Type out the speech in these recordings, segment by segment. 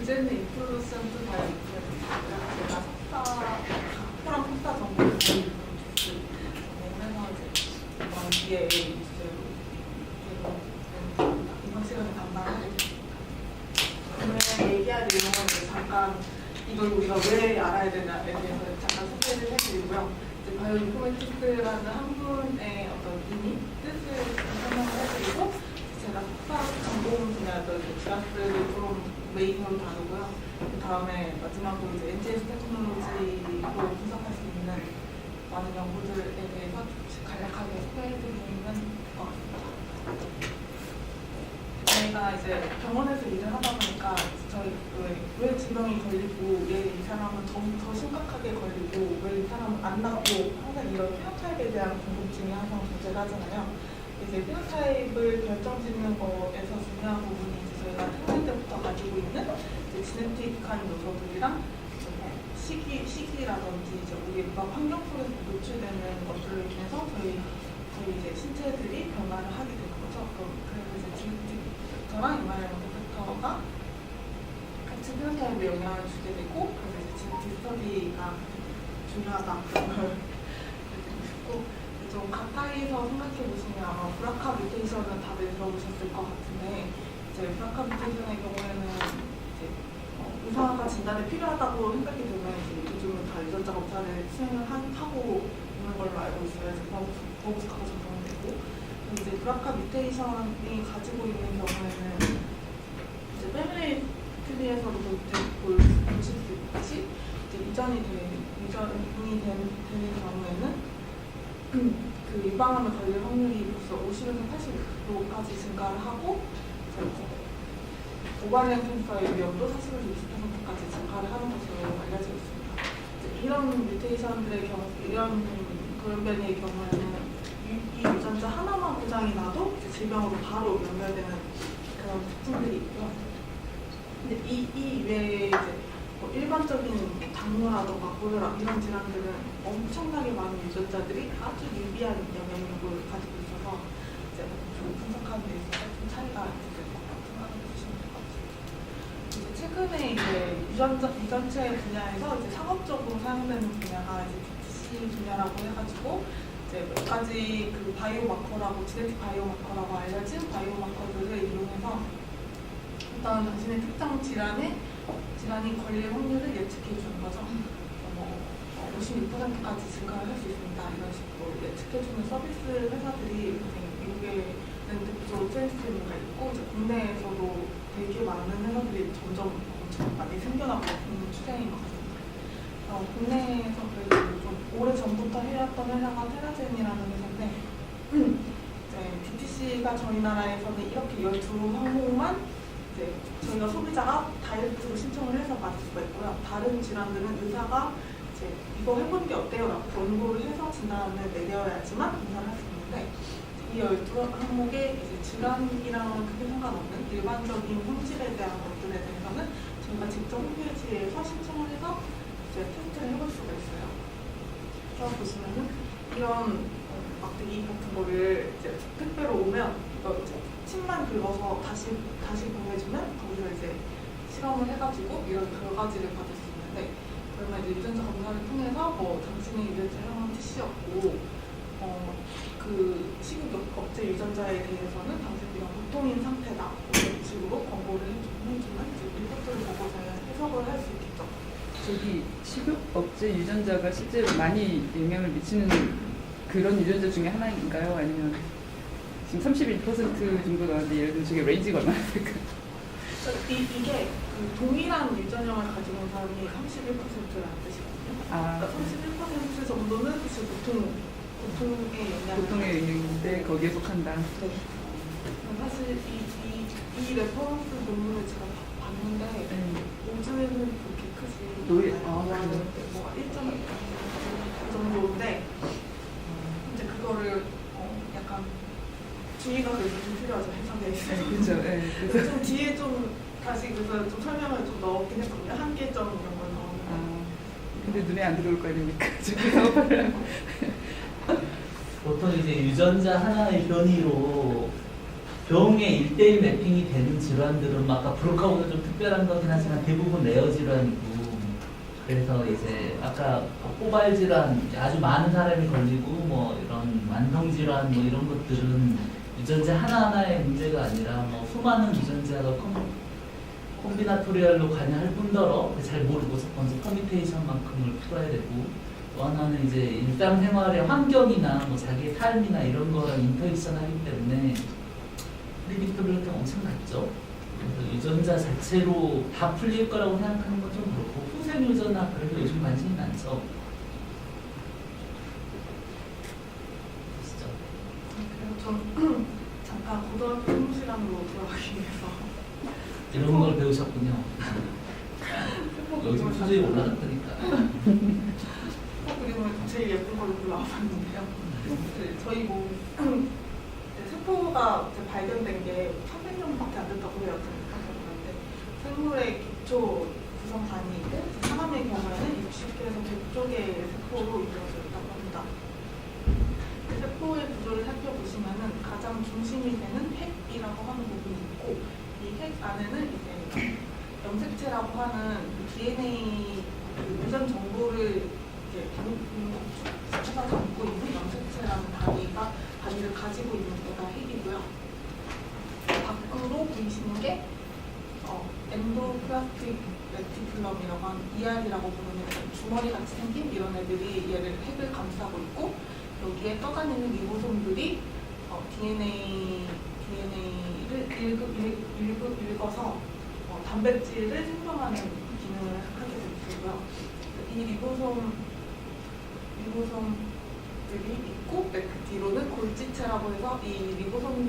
주제는 인플루션스 바이 인플루션스. 제가 학부랑 석사 전공을 전공해서 이제 이번 기회에 이번 시간에 담당하고 있습니다. 오늘 얘기할 내용은 잠깐 이걸 우리가 왜 알아야 되냐에 대해서 잠깐 소개를 해드리고요. 이제 바이오 인포메틱스라는 한 분의 어떤 의미, 뜻을 설명을 해드리고 제가 석사 전공 분야도 기라스를 좀 메인으로 다루고요. 그 다음에 마지막으로 이제 NGS 테크놀로지로 분석할 수 있는 많은 연구들에 대해서 간략하게 소개해드리는 것 같습니다. 저희가 이제 병원에서 일을 하다 보니까 저희 왜 질병이 걸리고 왜 이 사람은 더 심각하게 걸리고 왜 이 사람은 안 낫고 항상 이런 피노타입에 대한 궁금증이 항상 존재를 하잖아요. 이제 피노타입을 결정짓는 거에서 중요한 부분이 이제 저희가 태어날 때부터 가지고 있는 이제 지네틱한 요소들이랑 시기라든지 이제 우리 환경 속에서 노출되는 것들을 통해서 저희 이제 신체들이 변화를 하게 되는 거죠. 그래서 이제 지네틱 랑 인바이러먼트 팩터가 같이 피노타입에 영향을 주게 되고 그래서 이제 지네틱 스터디가 중요하다 그런 걸 듣고 좀 가까이서 생각해 보시면 아마 브라카 뮤테이션은 다들 들어보셨을 것 같은데 이제 브라카 뮤테이션의 경우에는 이제 의사가 진단이 필요하다고 생각이 되면 이제 요즘은 다 유전자 검사를 수행을 하고 있는 걸로 알고 있어요. 그래서 버브스카가 적용되고 이제 브라카 뮤테이션이 가지고 있는 경우에는 이제 패밀리 트리에서도 보실 수 있듯이 이제 이전이 되는 경우에는 그 유방암에 걸릴 확률이 벌써 50에서 80%까지 증가를 하고 오바리언 캔서의 위험도 40에서 60%까지 증가를 하는 것으로 알려져 있습니다. 이런 뮤테이션들의 경우, 이런 돌연변이의 경우에는 이 유전자 하나만 고장이 나도 질병으로 바로 연결되는 그런 특징들이 있고요. 근데 이 이외에 이제 일반적인 당뇨라든가 고혈압 이런 질환들은 엄청나게 많은 유전자들이 아주 유비한 영향력을 가지고 있어서 이제 좀 분석하는 데 있어서 좀 차이가 있을 것 같다고 생각해 주시면 될 것 같습니다. 이제 최근에 이제 유전체 분야에서 이제 상업적으로 사용되는 분야가 이제 BTC 분야라고 해가지고 몇 가지 그 바이오마커라고 지네틱 바이오마커라고 알려진 바이오마커들을 이용해서 어떤 당신의 특정 질환이 걸릴 확률을 예측해 주는 거죠. 56%까지 증가를 할 수 있습니다. 이런 식으로 예측해 주는 서비스 회사들이 미국에는 대표적으로 트랜스트리가 있고 이제 국내에서도 되게 많은 회사들이 점점 엄청 많이 생겨나고 있는 추세인 것 같습니다. 국내에서 그래도 좀 오래 전부터 해왔던 회사가 테라젠이라는 회사인데 이제 BTC가 저희 나라에서는 이렇게 12항목만 이제 저희가 소비자가 다이렉트로 신청을 해서 받을 수가 있고요. 다른 질환들은 의사가 이제 이거 해보는 게 어때요? 라고 권고를 해서 진단을 내려야지만 검사를 할 수 있는데 이 12항목의 이제 질환이랑은 크게 상관없는 일반적인 성질에 대한 것들에 대해서는 저희가 직접 홈페이지에서 신청을 해서 이제 테스트를 해볼 수가 있어요. 그래서 보시면은 이런 막대기 같은 거를 이제 택배로 오면 이거 이제 침만 긁어서 다시 보내주면 거기서 이제 실험을 해가지고 이런 결과지를 받을 수 있는데 그러면 이제 유전자 검사를 통해서 당신의 유전자형은 TC였고 그 식욕 억제 유전자에 대해서는 당신이 보통인 상태다 이런 식으로 권고를 해주면 이제 리포트를 보고 저희가 해석을 할 수 있겠죠. 저기 식욕 억제 유전자가 실제로 많이 영향을 미치는 그런 유전자 중에 하나인가요? 아니면 지금 31% 정도 나왔는데 예를 들어 저게 레인지가 얼마나 될까요? 이게 그 동일한 유전형을 가지고 있는 사람이 31%라는 뜻이거든요. 그러니까 31% 정도는 사실 보통의 영향인데 거기에 속한다. 네. 사실 이 레퍼런스 논문을 제가 봤는데 오즈는 그렇게 크지 않아요. 뭐 1.2 정도인데 이제 그거를 약간 주의가 그래서 좀 필요하죠. 해석에 있어요. 그렇죠. 그래서 좀 뒤에 좀 다시 그래서 좀 설명을 좀 넣었긴 했거든요. 한계점 이런 걸 넣었는데. 근데 눈에 안 들어올 거 아닙니까? 저기 사업을 보통 이제 유전자 하나의 변이로 병의 1대1 매핑이 되는 질환들은 뭐 아까 브로카보다 좀 특별한 거긴 하지만 대부분 레어 질환이고, 그래서 이제 아까 포발 질환 아주 많은 사람이 걸리고 뭐 이런 만성 질환 뭐 이런 것들은 유전자 하나하나의 문제가 아니라 뭐 수많은 유전자가 콤비나토리얼로 관여할 뿐더러 잘 모르고 첫 번째 커뮤니케이션만큼을 풀어야 되고, 또 하나는 이제 일상생활의 환경이나 뭐 자기의 삶이나 이런 거랑 인터액션하기 때문에 프리딕터블리티가 엄청 낮죠. 그래서 유전자 자체로 다 풀릴 거라고 생각하는 건 좀 그렇고, 후생 유전화 그래도 요즘 관심이 많죠. 그래서 좀 잠깐 고등학교 생물 시간으로 돌아가기 위해서 이런 걸 배우셨군요. 요즘 수준이 올라갔다니까. 그림을 제일 예쁜 걸로 골라왔는데요. 저희 몸 세포가 이제 발견된 게 300년밖에 안 됐다고 해요. 그런데 생물의 기초 구성단위 있고 사람의 경우에는 60개에서 100쪽의 세포로 이루어져 있다고 합니다. 세포의 구조를 살펴보시면은 가장 중심이 되는 핵이라고 하는 부분이 있고, 이 핵 안에는 이제 염색체라고 하는 DNA 유전 정보를 이제 세포가 담고 있는 염색체라는 단위를 가지고 있는 게가 핵이고요. 밖으로 보이시는 게 엔도플라스틱 레티큘럼이라고 하는 ER이라고 부르는 주머니 같이 생긴 이런 애들이 얘를 핵을 감싸고 있고, 여기에 떠다니는 리보솜들이 DNA를 읽어서 단백질을 생성하는 기능을 하게 되고요. 이 리보솜들이 있고, 그 뒤로는 골지체라고 해서 이 리보솜이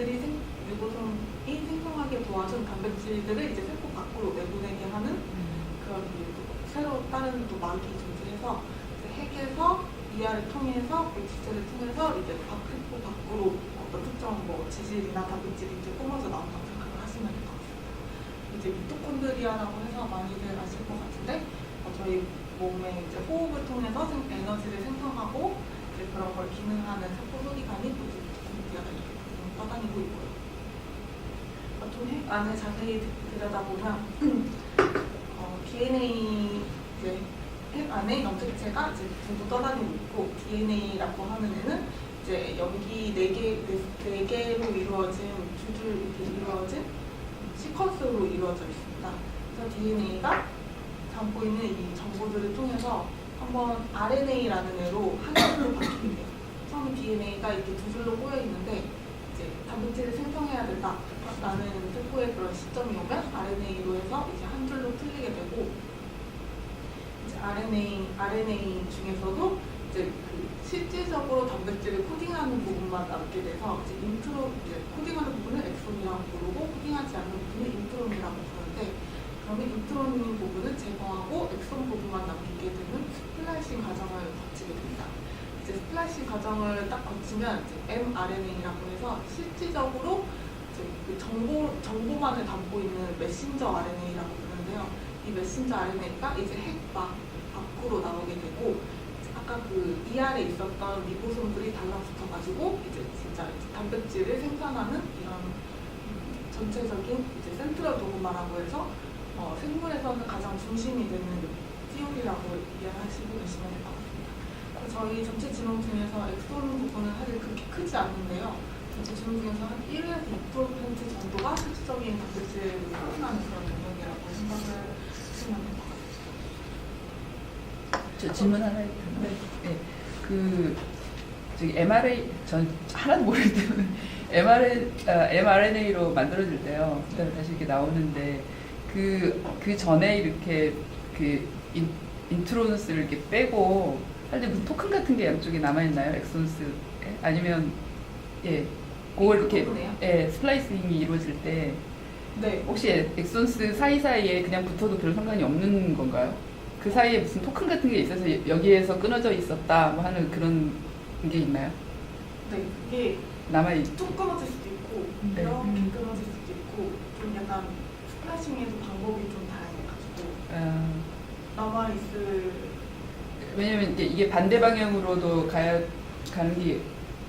생성하게 도와준 단백질들을 이제 세포 밖으로 내보내게 하는 그런 새로 다른 또 막이 존재해서 핵에서 ER을 통해서 골지체를 통해서 이제 세포 밖으로 어떤 특정 뭐 지질이나 단백질이 이제 뿜어져 나온다고 생각을 하시면 될 것 같습니다. 이제 미토콘드리아라고 해서 많이들 아실 것 같은데, 저희 몸의 이제 호흡을 통해서 에너지를 생성하고 이제 그런 걸 기능하는 세포 소기관이 미토콘드리아가 이렇게 떠다니고 있고요. 좀 핵 안에 자세히 들여다보면 DNA 이제 핵 안에 염색체가 이제 둥둥 떠다니고 있고, DNA라고 하는 애는 이제 염기 4개로 이루어진 줄줄 이렇게 이루어진 시퀀스로 이루어져 있습니다. 그래서 DNA가 담고 있는 이 정보들을 통해서 한번 RNA라는 애로 한 줄로 바뀌게 돼요. 처음 DNA가 이렇게 두 줄로 꼬여 있는데 이제 단백질을 생성해야 된다라는 세포의 그런 시점이 오면 RNA로 해서 이제 한 줄로 풀리게 되고, 이제 RNA 중에서도 이제 그 실질적으로 단백질을 코딩하는 부분만 남게 돼서 이제 코딩하는 부분을 엑손이라고 부르고 코딩하지 않는 부분을 인트론이라고 부르는데, 그러면 인트론 부분을 제거하고 엑손 부분만 남기게 되는 스플라이싱 과정을 거치게 됩니다. 이제 스플라이싱 과정을 딱 거치면 이제 mRNA라고 해서 실질적으로 이제 그 정보만을 담고 있는 메신저 RNA라고 부르는데요. 이 메신저 RNA가 이제 핵 밖으로 나오게 되고, 아까 그 ER에 있었던 리보솜들이 달라붙어가지고 이제 진짜 단백질을 생산하는 이런 전체적인 이제 센트럴 도그마라고 해서 생물에서는 가장 중심이 되는 띠올이라고 이해하시고 계시면 될 것 같습니다. 저희 전체 지문 중에서 엑손 부분은 사실 그렇게 크지 않는데요. 전체 지문 중에서 한 1에서 2% 정도가 실질적인 단백질을 생산하는 그런 영역이라고 생각을 하시면 될 것 같습니다. 저 질문 하나 있는데, 네. 저기 mRNA, 전 하나도 모르기 때문에 mRNA로 만들어질 때요. 그다음에 다시 이렇게 나오는데 그 전에 이렇게 인트론스를 이렇게 빼고 할 때 무슨 토큰 같은 게 양쪽에 남아 있나요? 엑손스에? 아니면 그걸 이렇게 스플라이싱이 이루어질 때 혹시 엑손스 사이사이에 그냥 붙어도 별 상관이 없는 건가요? 그 사이에 무슨 토큰 같은 게 있어서 여기에서 끊어져 있었다 뭐 하는 그런 게 있나요? 네, 그게 남아있 쭉 끊어질 수도 있고 이렇게 끊어질 수도 있고 좀 약간 스플라싱에도 방법이 좀 다양해가지고 남아있을. 왜냐면 이게 반대 방향으로도 가는 게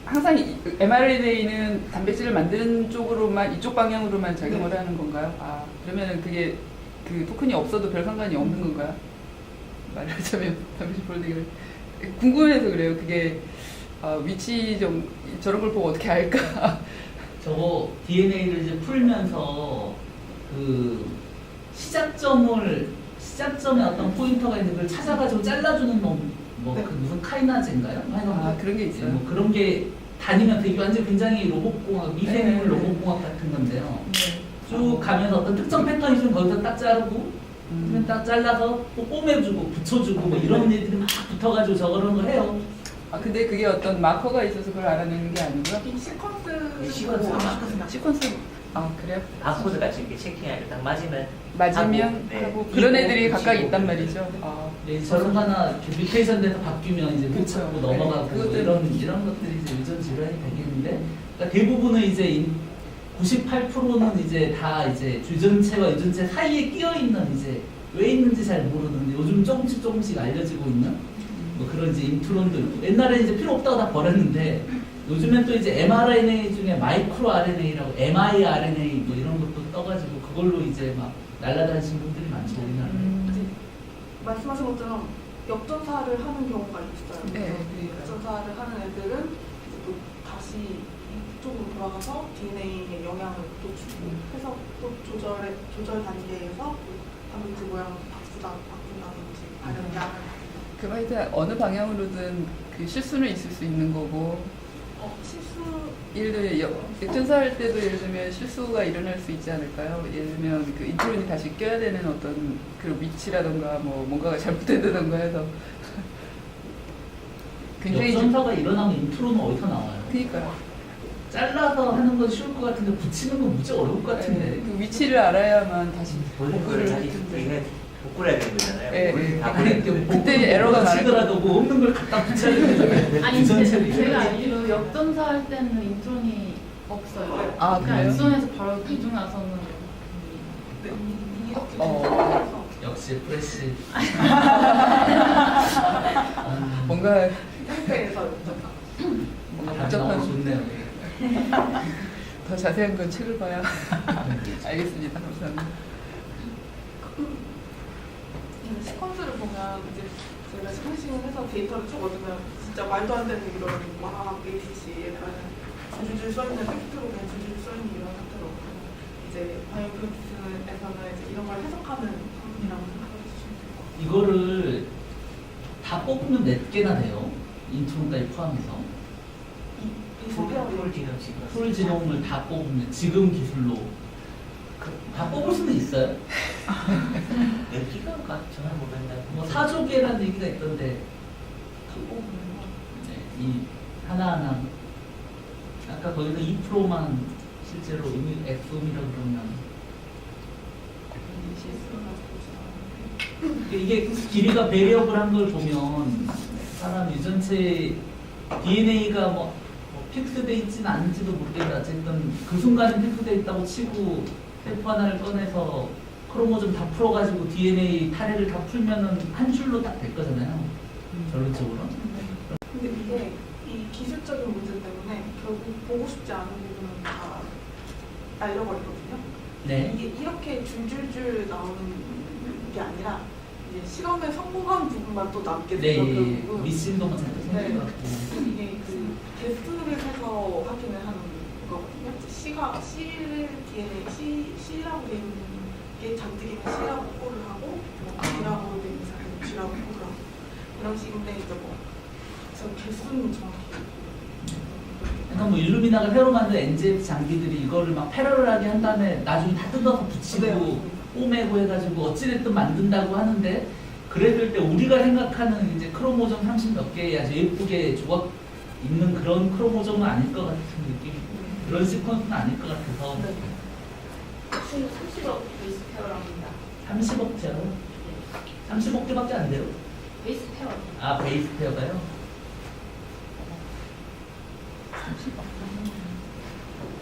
항상 mRNA는 단백질을 만드는 쪽으로만 이쪽 방향으로만 작용을 네. 하는 건가요? 아 그러면은 그게 그 토큰이 없어도 별 상관이 없는 건가요? 말하자면 단백질 폴딩을 궁금해서 그래요. 그게 위치 좀 저런 걸 보고 어떻게 알까? 저거 DNA를 이제 풀면서 그 시작점의 어떤 포인터가 있는 걸 찾아가지고 잘라주는 뭐 네. 그 무슨 카이나즈인가요? 아 그런 게 있어요. 뭐 그런 게 다니면 되게 완전 굉장히 로봇공학, 미생물 네. 로봇공학 같은 건데요. 네. 쭉 가면서 어떤 특정 패턴이 있으면 거기서 딱 자르고 그러면 딱 잘라서 또 꼬매주고 붙여주고 뭐 이런 애들이 막 붙어가지고 저런 걸 해요. 아 근데 그게 어떤 마커가 있어서 그걸 알아내는 게 아니고요? 이 시퀀스 시퀀스 시퀀스 아 그래요? 바코드 같이 이렇게 체킹하고 딱 맞으면 맞으면 하고, 네. 하고 그런 이거 애들이 각각 붙이고 있단 그러죠. 말이죠. 아 네, 저런 하나 이렇게 뮤테이션 돼서 바뀌면 이제 못 그쵸. 찾고 넘어가고 네, 그것들- 이런 것들이 이제 유전 질환이 되겠는데 그러니까 대부분은 이제 98%는 이제 다 이제 유전체와 유전체 사이에 끼어 있는 이제 왜 있는지 잘 모르는데 요즘 조금씩 알려지고 있는 뭐 그런 이제 인트론도 있고 옛날에 이제 필요 없다고 다 버렸는데 요즘엔 또 이제 mRNA 중에 마이크로 RNA라고 miRNA 뭐 이런 것도 떠가지고 그걸로 이제 막 날라다니시는 분들이 많죠 우리나라에. 이제 말씀하신 것처럼 역전사를 하는 경우가 있어요. 네. 그래서 역전사를 하는 애들은 이제 또 다시 이쪽으로 돌아가서 DNA에 영향을 또 주고 해서 또 조절 단계에서 단백질 모양을 바꾼다든지 아니면 양을 그 말이 어느 방향으로든 그 실수는 있을 수 있는 거고 실수 예를 들면 역전사할 때도 예를 들면 실수가 일어날 수 있지 않을까요? 예를 들면 그 인트론이 다시 껴야 되는 어떤 그런 위치라던가 뭐 뭔가가 잘못된다던가 해서 굉장히 역전사가 일어나면 인트로는 어디서 나와요? 그니까요. 잘라서 하는 건 쉬울 것 같은데 붙이는 건 무지 어려울 것 같은데. 그 위치를 알아야만 다시 보는 복구를 걸 할 다시 텐데. 이게 복구를 해야 되는 거잖아요. 네, 복구를 네. 다 아니, 보내는 그때 에러가 많을 치더라도 뭐 없는 걸 갖다 붙여야 되는 아니 근데 제가 알기로 역전사 할 때는 인트론이 없어요. 아, 그냥 그래요? exon에서 바로 그중 나서는 이렇게 어. 역시 프레시. 뭔가 상태에서 역전사. 뭔가 답이 너무 복잡한 좋네요. 더 자세한 건 책을 봐야 알겠습니다. 감사합니다. 시퀀스를 보면 이제 저희가 스크래싱을 해서 데이터를 쭉 얻으면 진짜 말도 안 되는 이런 와 ATC에 다른 줄줄 써있는 팩트로 그냥 줄줄 써있는 이런 상태로 이제 바이오인포메틱스에서는 이제 이런 걸 해석하는 부분이라고 생각해 주시면 될 것 같아요. 이거를 다 뽑으면 몇 개나 돼요? 인트론까지 포함해서. 풀 지금 풀 지놈을 다 뽑으면 지금 기술로 다 뽑을 수는 있어요. 몇 기가인가 정말 모르겠는데 뭐 4조 개라는 얘기가 있던데 오, 네, 이 하나하나 아까 거기서 2%만 실제로 엑솜이라고 그러면 이게 길이가 베리어블한 걸 보면 사람 유전체 DNA가 뭐 픽스돼 있지는 않은지도 모르겠는데 어쨌든 그 순간은 픽스돼 있다고 치고 셀프 하나를 꺼내서 크로모좀 다 풀어가지고 DNA 타래를 다 풀면은 한 줄로 딱 될 거잖아요. 결론적으로. 근데 이게 이 기술적인 문제 때문에 결국 보고 싶지 않은 부분은 다 날려버리거든요. 네. 이게 이렇게 줄줄줄 나오는 게 아니라 이제 실험에 성공한 부분만 또 남게 네, 돼서 예, 결국은 미스인도가 자꾸 생길 것 같고. 이게 그 개수를 해서 확인을 하는 거거든요. C가 C를 DNA C라고 되어 있는 게 잔뜩이면 C라고 코를 하고 G라고 되어 있는 사람은 G라고 코를 하고 이런 식인데 이제 뭐 그래서 개수는 정확히 그러니까 뭐 일루미나가 새로 만든 NGF 장비들이 이거를 막 패러럴하게 한 다음에 나중에 다 뜯어서 붙이고 네. 꼬매고 해가지고 어찌됐든 만든다고 하는데 그랬을 때 우리가 생각하는 이제 크로모점 30 몇 개의 아주 예쁘게 조각 있는 그런 크로모점은 아닐 것 같은 느낌이고 그런 시퀀스는 아닐 것 같아서 네. 30억 베이스 페어랍니다. 30억 제로 30억 개밖에 안 돼요? 베이스 페어. 아 베이스 페어가요?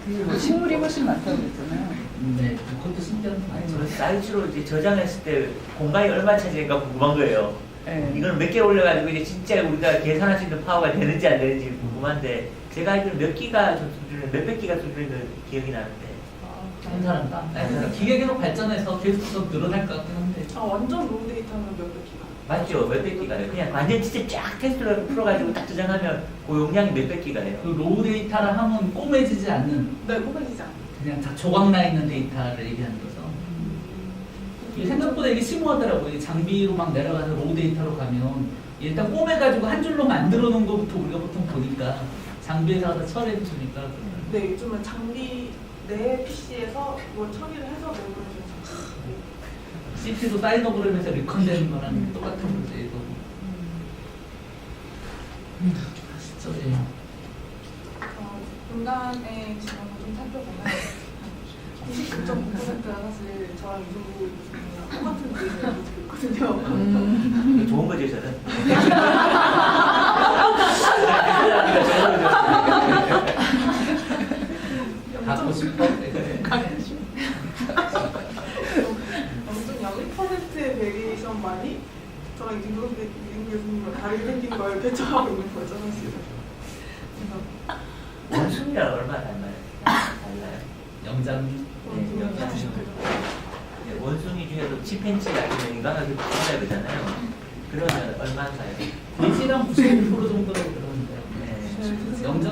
그 식물이 훨씬 많다고 그랬잖아요. 네 그것도 신기한 거 아니, 맞죠? 저 사이즈로 이제 저장했을 때 공간이 얼마 차지인가 궁금한 거예요. 네. 이걸 몇 개 올려가지고 이제 진짜 우리가 계산할 수 있는 파워가 되는지 안 되는지 궁금한데 제가 알기로 몇 기가 조준을 몇백 기가 조준을 기억이 나는데 다른 사람 기계 계속 발전해서 계속 더 늘어날 것 같긴 한데. 완전 로우 데이터는 몇백 기가. 맞죠? 몇백 기가요. 그냥 완전 진짜 쫙 테스트를 풀어가지고 딱 저장하면 그 용량이 몇백 기가예요. 그 로우 데이터를 하면 꼬매지지 않는 네, 꼬매지지 않아요. 그냥 다 조각나 있는 데이터를 얘기하는 거죠. 이게 생각보다 이게 심오하더라고요. 이게 장비로 막 내려가서 로우 데이터로 가면 일단 꼬매가지고 한 줄로 만들어 놓은 것부터 우리가 보통 보니까 장비에서 다 처리해 주니까. 네, 요즘은 장비 내 PC에서 이걸 처리를 해서 내보내주는 장비. CP도 사이너그램에서 리컨되는 거랑 똑같은 거죠. 이거. 시절이에요. 분간의 지원을 좀 살펴보면 99.9%가 사실 저랑 이종구 교수님이랑 똑같은 그림을 가지고 있거든요. 좋은 거죠, 저는. 갖고 싶어? 엄청 0.1%의 베리에이션만이 저랑 이종구 교수님과 다르게 생긴 걸 대처하고 있는 거죠, 사실은. 그래서 원숭이랑 얼마 닮아요? 달라요. 영장. 네, 원숭이 중에서 침팬지가 아니면 인간하게 구분해야 되잖아요. 그러면 얼마인가요? 돼지랑 95% 정도라고 그러는데. 네. 영장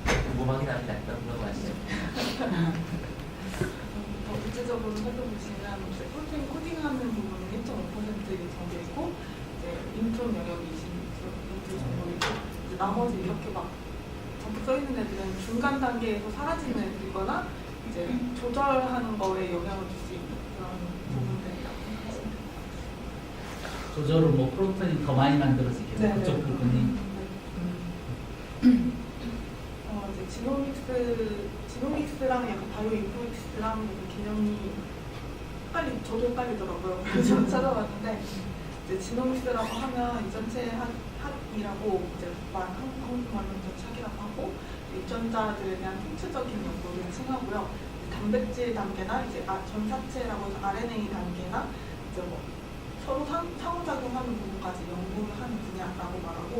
궁금하긴 합니다. 넘어가시죠. 더 구체적으로 살펴보시면 이제 프로테인 코딩하는 부분은 1.5% 정도 있고 이제 인트론 영역이 20% 정도 있고 이제 나머지 이렇게 막 적혀 써 있는 애들은 중간 단계에서 사라지는 애들이거나 이제 조절하는 거에 영향을 줄 수 있는 그런 부분들이라고 생각하시면 돼요. 조절을 뭐 프로테인이 더 많이 만들어지게 네, 그쪽 네. 부분이. 이제 지노믹스랑 약간 바이오인포믹스랑 개념이 저도 헷갈리더라고요. 그래서 찾아봤는데 이제 지노믹스라고 하면 유전체 학이라고 이제 한국말로 유전체 학이라고 하고 유전자들에 대한 통치적인 연구를 칭하고요. 단백질 단계나 이제 전사체라고 해서 RNA 단계나 이제 뭐 서로 상호작용하는 부분까지 연구를 하는 분야라고 말하고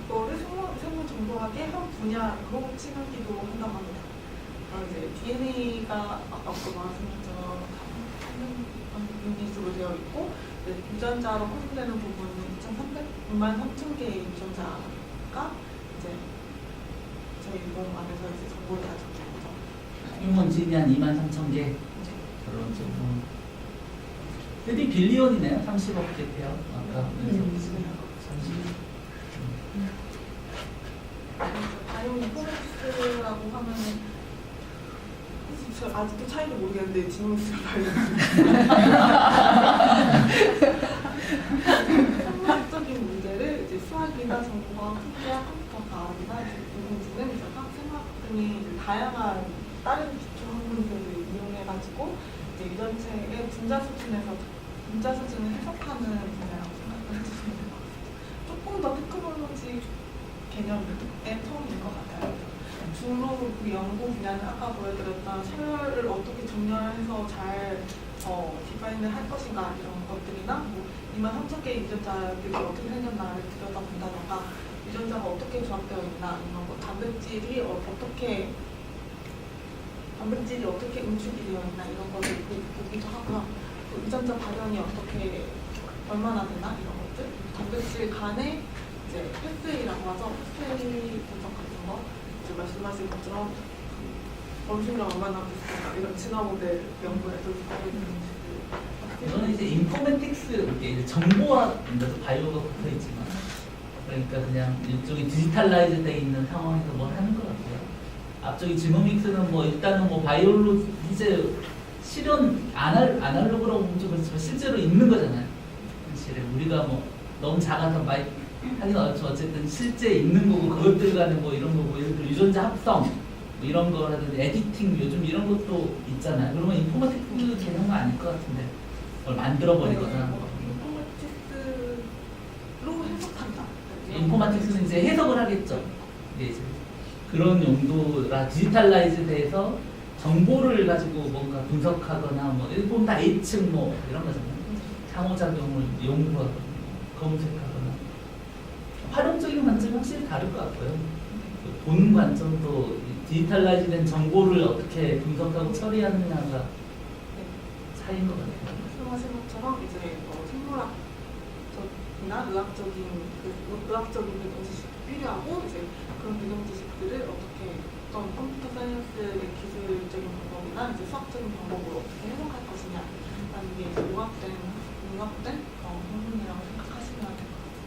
이거를 생물 정보학의 한 분야로 칭하기도 한다고 합니다. 이제 DNA가 아까도 말씀드렸던 유닛으로 되어 있고 유전자로 포함되는 부분은 23,000개의 유전자가 이제 저희 몸 안에서 이제 정보를 가지고 있는 거죠. 휴먼진이 한 23,000개 그런 정도. 근데 빌리언이네요. 30억 개 돼요. 아까 30. 바이오인포믹스라고 하면은 저 아직도 차이를 모르겠는데 지노믹스랑 생물학적인 문제를 이제 수학이나 정보학, 통계학, 컴퓨터 과학이나 인공지능, 이제 생화학 등의 이제 다양한 다른 기초 학문들을 이용해가지고 이제 유전체의 분자 수준을 해석하는 분야라고 생각을 해주시면 될 것 같아요. 조금 더 테크놀로지 개념의 처음인 것 같아요. 주로 그 연구 분야는 아까 보여드렸던 서열을 어떻게 정렬해서 잘 디파인을 할 것인가 이런 것들이나 뭐 23,000개의 유전자들이 어떻게 생겼나를 들여다본다던가 유전자가 어떻게 조합되어 있나 이런 거 단백질이 어떻게 응축이 되어 있나 이런 것을 보기도 하고요. 또 유전자 발현이 어떻게 얼마나 되나 이런 것들 단백질 간의 이제 패스웨이라고 하죠. 패스웨이 분석 같은 거 이제 말씀하신 것처럼 원숭이랑 얼마나 비슷한가 이런 진화 모델 연구에도 하고 있는 이거는 이제 인포메틱스 이게 이제 정보학인데도 바이오가 붙어 있지만 그러니까 그냥 일종의 디지털라이즈 돼 있는 상황에서 뭘 하는 것 같아요. 앞쪽이 지노믹스는 뭐 일단은 뭐 바이올로 이제 실현 아날로그라고 보면 좀 그렇지만 실제로 있는 거잖아요. 실에 우리가 뭐 너무 작아서 많이 하긴 어쨌든 실제 있는 거고 그것들 간에 뭐 이런 거고 예를 들어 유전자 합성 뭐 이런 거라든지 에디팅 요즘 이런 것도 있잖아요. 그러면 인포메틱스 개념은 아닐 것 같은데 그걸 만들어 버리거나 인포메틱스로 해석한다. 인포메틱스는 이제 해석을 하겠죠. 이게 이제 그런 용도라 디지털라이즈 돼서 정보를 가지고 뭔가 분석하거나 뭐 일본 다 예측 뭐 이런 거잖아요. 상호작용을 연구하거나 검색하거나 활용적인 관점이 확실히 다를 것 같고요. 보는 관점도 디지털라이즈된 정보를 어떻게 분석하고 처리하느냐가 차이인 것 같아요. 말씀하신 것처럼 이제 생물학적이나 의학적인 배경 지식도 필요하고 이제 그런 배경 지식들을 어떻게 어떤 컴퓨터 사이언스의 기술적인 방법이나 이제 수학적인 방법으로 어떻게 해석할 것이냐라는 게 이제 융합된 학문이라고 생각하시면 될 것 같아요.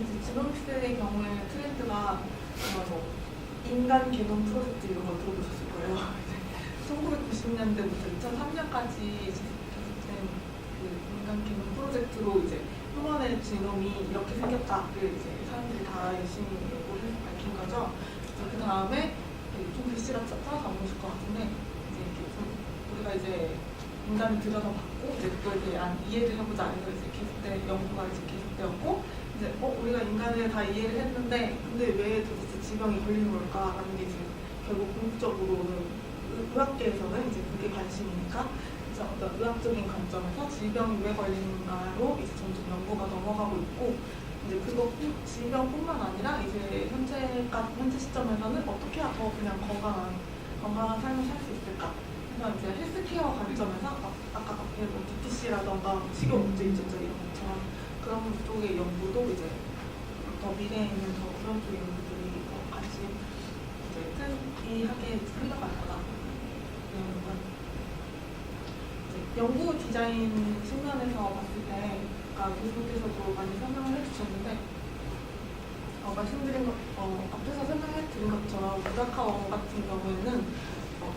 이제 지노믹스의 경우에 트렌드가 인간 개놈 프로젝트 이런 거 들어보셨을 거예요. 1990년대부터 2003년까지 계속된 그 인간 개놈 프로젝트로 이제 휴먼의 지놈이 이렇게 생겼다를 이제 사람들이 다 열심히 연구를 해서 밝힌 거죠. 그 다음에 좀 글씨가 찾아서 안 보실 것 같은데 이제 이렇게 우리가 이제 인간을 들여다봤고 이제 그거에 대한 이해를 해보자 해서 이제 계속된 연구가 이제 계속되었고 이제 우리가 인간을 다 이해를 했는데 근데 왜 도대체 질병이 걸리는 걸까라는 게 이제 결국 궁극적으로는 의학계에서는 이제 그게 관심이니까 그래서 어떤 의학적인 관점에서 질병이 왜 걸리는가로 이제 점점 연구가 넘어가고 있고 이제 그거 질병뿐만 아니라 이제 현재 시점에서는 어떻게 해야 더 그냥 건강한 삶을 살 수 있을까? 그래서 이제 헬스케어 관점에서 아까 앞에 뭐 DTC라던가 식욕문제 유전자 이런 것처럼 그런 쪽의 연구도 이제 더 미래에는 더 그런 쪽의 연구들이 더 같이 이제 특이하게 흘러갈 거다. 연구 디자인 측면에서 봤을 때, 아까 교수님께서도 많이 설명을 해주셨는데, 말씀드린 것, 앞에서 설명해드린 것처럼 무다카원 같은 경우에는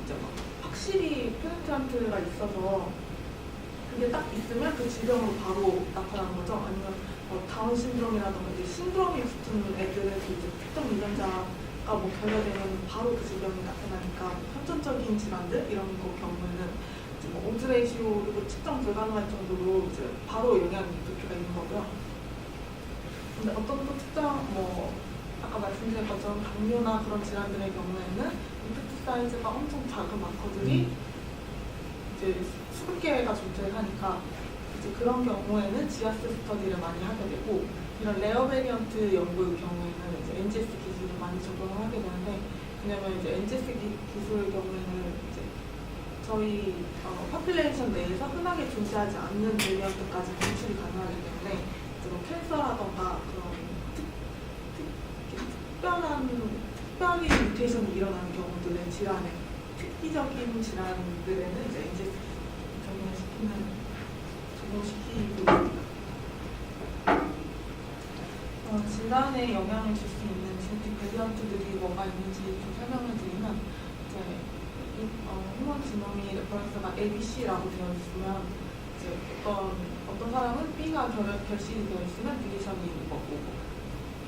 이제 막 확실히 플랜트가 있어서 그게 딱 있으면 그 질병으로 바로 나타나는 거죠. 아니면 다운 신드롬이라든가 이제 신드롬이 붙은 애들은 이제 특정 유전자가 뭐 결여되면 바로 그 질병이 나타나니까 선천적인 질환들 이런 거 경우에는 뭐 오즈 레이시오도 측정 불가능할 정도로 이제 바로 영향이 도표가 있는 거고요. 근데 어떤 또 특정 뭐 아까 말씀드린 것처럼 당뇨나 그런 질환들의 경우에는 임팩트 사이즈가 엄청 작은 마커들이 이제 수백 개가 존재하니까 이제 그런 경우에는 지아스 스터디를 많이 하게 되고 이런 레어 베리언트 연구의 경우에는 이제 NGS 기술을 많이 적용을 하게 되는데 왜냐면 이제 NGS 기술의 경우에는 이제 저희 파퓰레이션 내에서 흔하게 존재하지 않는 베리언트까지 검출이 가능하기 때문에 이제 뭐 캔서라던가 그런 특별히 뮤테이션이 일어나는 경우들의 질환에 특이적인 질환들에는 이제 NGS 적용시키고 있습니다. 질환에 영향을 줄 수 있는 지네틱 베리언트들이 뭐가 있는지 좀 설명을 드리면 이제 휴먼 지노미 레퍼런스가 ABC라고 되어 있으면 이제 어떤 사람은 B가 결실이 되어 있으면 딜리션이 있는 거고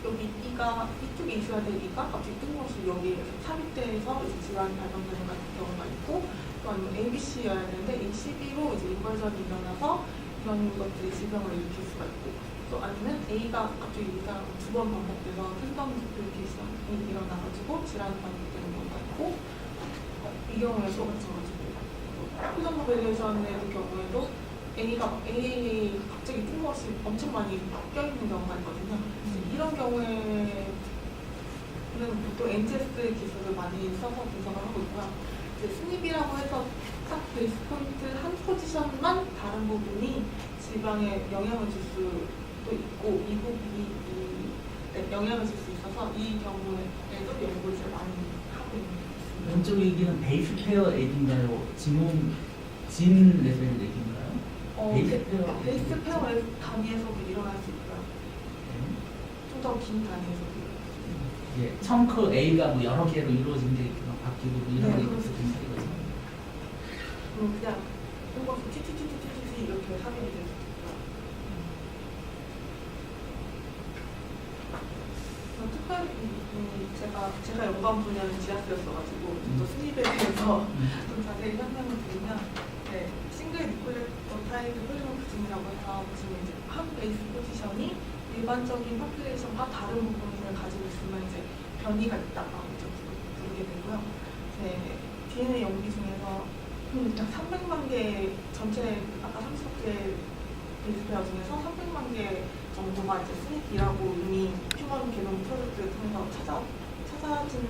여기 이쪽에 있어야 될 E가 갑자기 뜬금없이 여기에 삽입돼서 이제 질환이 발견되는 같은 경우가 있고 또 아니면 ABC여야 되는데 ACB로 이제 인벌전이 일어나서 그런 것들이 질병을 일으킬 수가 있고 또 아니면 A가 갑자기 이상 두 번 반복돼서 팬덤 디플리케이션이 일어나가지고 질환이 반복되는 경우가 있고 이 경우에도 마찬가지고 표정 베리에이션의 경우에도 A가 AAA 갑자기 뜬금없이 엄청 많이 껴있는 경우가 있거든요. 이런 경우에는 보통 NGS 기술을 많이 써서 분석을 하고 있고요. 이제 스닙이라고 해서 딱 베이스 포인트 한 포지션만 다른 부분이 질병에 영향을 줄 수도 있고 이 부분이 영향을 줄 수 있어서 이 경우에도 연구를 많이 하고 있는 것 같습니다. 왼쪽 얘기는 베이스 페어 얘기인가요? 진 레벨 얘기인가요? 베이스 페어 단위에서도 일어날 수 있고요. 좀 더 긴 단위에서도 예, 청크 A가 뭐 여러 개로 이루어진 게 바뀌고 뭐 이런 네, 게 그렇습니다. 있는 거죠. 그냥 뜬금없이 티티티티티 이렇게 삽입이 될 수 있고요. 특별히 제가 연구한 분야는 지하스였어가지고 좀 더 스닙에 대해서 좀 자세히 설명을 드리면 싱글 니콜레토타이드 폴리모피즘이라고 해서 지금 이제 한 베이스 포지션이 일반적인 파퓰레이션과 다른 부분을 가지고 있으면 이제 변이가 있다고 이제 부르게 되고요. DNA 연기 중에서 300만 개 전체 아까 30개 베이스 페어 중에서 300만 개 정도가 이제 스닙이라고 이미 휴먼 게놈 프로젝트를 통해서 찾아진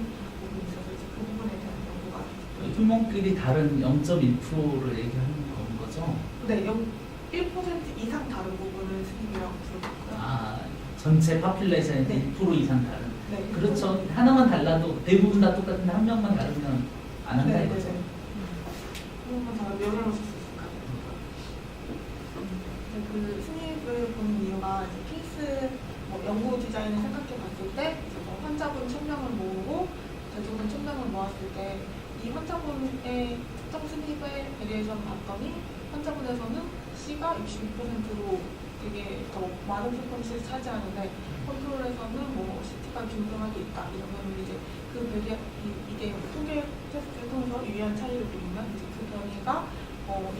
부분이 있어서 이제 그 부분에 대한 연구가 휴먼끼리 다른 0.1%를 얘기하는 건 거죠? 네, 1% 이상 다른 부분을 스닙이라고 부르고요. 아, 전체 파퓰레이션의 네. 1% 이상 다른. 네, 그렇죠. 하나만 달라도 대부분 다 똑같은데 한 명만 다르면 안 한다 네, 이거죠. 네. 그러면 다 영향을 줄 수 있을까요? 그 스닙을 보는 이유가 이제 케이스 연구 디자인을 생각해 봤을 때 이제 환자분 1000명을 모으고 대부분 1000명을 모았을 때 이 환자분의 특정 스닙의 베리에이션을 봤더니 환자분에서는 C가 62%로 되게 더 많은 프리퀀시를 차지하는데 컨트롤에서는 CT가 균등하게 있다 이러면 이제 그 이게 통계 테스트를 통해서 유의한 차이를 보이면 이제 그 변이가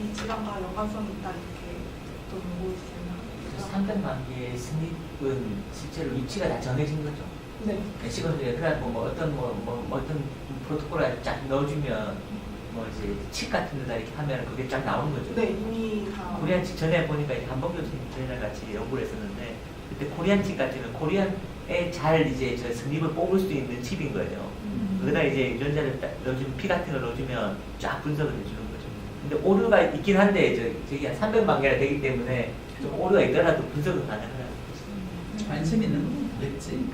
이 질환과 연관성이 있다 이렇게 또 연구를 진행하고 300만 개의 스닙은 실제로 위치가 다 정해진 거죠. 네. 시간들에 그래 어떤 프로토콜을 쫙 넣어주면 이제 칩 같은 데다 이렇게 하면 그게 쫙 나오는 거죠. 네, 이미 다. 코리안 칩 전에 보니까 이제 한범규 선생님이랑 같이 연구를 했었는데 그때 코리안 칩 같은 경우는 코리안에 잘 이제 저 스닙을 뽑을 수 있는 칩인 거예요. 거기다 이제 유전자를 딱 넣어주면 피 같은 걸 넣어주면 쫙 분석을 해주는 거죠. 근데 오류가 있긴 한데 저기 한 300만 개나 되기 때문에 좀 오류가 있더라도 분석은 가능하다는 거죠. 관심 있는 건 그랬지.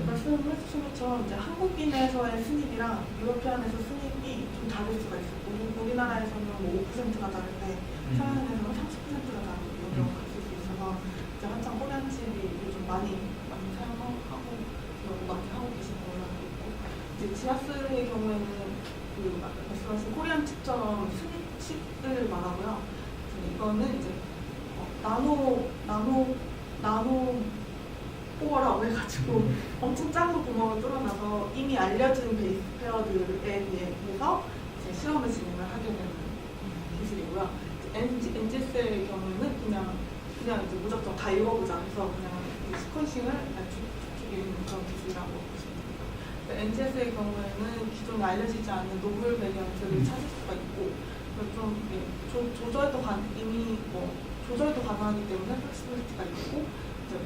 말씀해주신 것처럼 이제 한국인에서의 스닙이랑 유러피안에서 스닙이 좀 다를 수가 있어요. 우리나라에서는 5%가 다른데 서양에서는 30%가 다른 이런 경우가 있을 수 있어서 이제 한창 코리안 칩이 요즘 많이 사용하고 연구 많이 하고 계시는 걸로 알고 있고 이제 지아스의 경우에는 그 말씀하신 코리안 칩처럼 스닙 칩을 말하고요. 이거는 이제 나노 포어라고 해가지고 엄청 작은 구멍을 뚫어놔서 이미 알려진 베이스 페어들에 비해서 이제 실험을 진행을 하게 되는 기술이고요. NGS의 경우에는 그냥 이제 무작정 다 읽어보자 해서 그냥 시퀀싱을 추측이는 그런 기술이라고 보시면 됩니다. NGS의 경우에는 기존에 알려지지 않는 노블 베리언트를 찾을 수가 있고 좀 조절도 이미 조절도 가능하기 때문에 플렉시빌리티가 있고 이제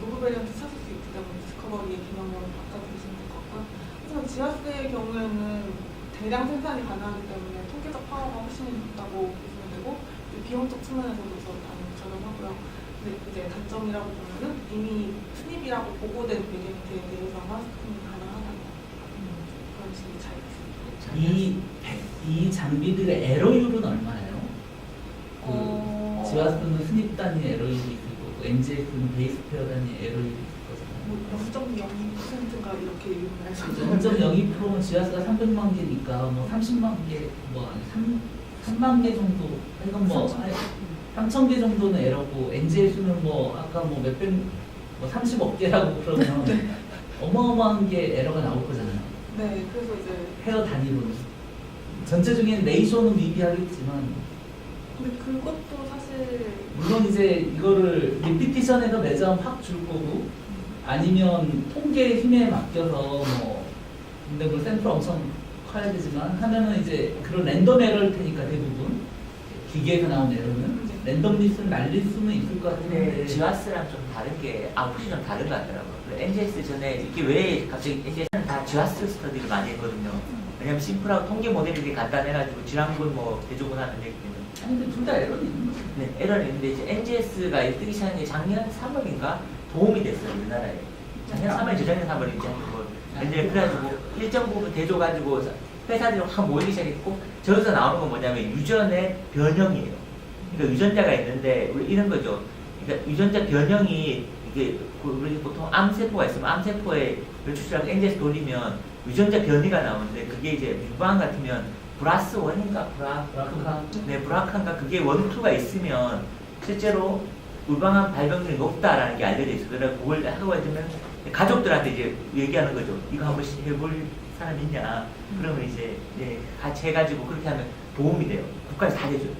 노블 베리언트 찾을 수 있기 때문에 디스커버리의 기능으로 바꿔주시면 될 것 같고요. 하지만 지아스의 경우에는 대량 생산이 가능하기 때문에 통계적 파워가 훨씬 높다고 보시면 되고 비용적 측면에서도 저렴하고요. 근데 이제 단점이라고 보면은 이미 스닙이라고 보고된 베리언트에 대해서 마스킹이 가능하다는 그런 식의 차이가 있습니다. 이 장비들의 에러율은 얼마예요? 지와스는 스닙 단위 에러율이 있고 NGS는 베이스 페어 단위 에러율이 있거든요. 0.02%가 이렇게 유명해서 0.02%면 지와스가 300만 개니까 30만 개, 3만 개 정도, 이건 3천 개 정도는 에러고 NGS는 아까 몇백, 30억 개라고 그러면 어마어마한 게 에러가 나올 거잖아요. 네, 그래서 이제 페어 단위로는. 전체 중에 레이쇼는 미비하겠지만 근데 그것도 사실 물론 이제 이거를 리피티션에서 매점 확 줄 거고 아니면 통계의 힘에 맡겨서 근데 그 샘플 엄청 커야 되지만 하면은 이제 그런 랜덤 에러일 테니까 대부분 기계에서 나온 에러는 랜덤리스는 날릴 수는 있을 것 같은데 지와스랑 좀 다른 게 아웃풋이 좀 다른 것 같더라고요. NGS 전에 이게 왜 갑자기 NGS는 다 지와스 스터디를 많이 했거든요. 왜냐면 심플하고 통계 모델이 되게 간단해가지고 질환군 대조군하는 얘기 때문에. 아니 근데 둘 다 에러는 있는 거죠. 네, 에러는 있는데 이제 NGS가 뜨기 시작한 게 작년 3월인가 도움이 됐어요 우리나라에. 작년 3월, 재작년 3월인지 이제 그래가지고 일정 부분 대줘가지고 회사들이 확 모이기 시작했고 저기서 나오는 건 뭐냐면 유전의 변형이에요. 그러니까 유전자가 있는데 우리 이런 거죠. 그러니까 유전자 변형이 이게 우리 보통 암세포가 있으면 암세포에 추출하고 NGS 돌리면 유전자 변이가 나오는데 그게 이제 유방 같으면 브라스 원인가 브라칸가 그게 원투가 있으면 실제로 유방암 발병률이 높다라는 게 알려져 있어요. 그래서 그걸 하고 있으면 가족들한테 이제 얘기하는 거죠. 이거 한번 해볼 사람 있냐? 그러면 이제 같이 해가지고 그렇게 하면 도움이 돼요. 국가에서 다 해줘요.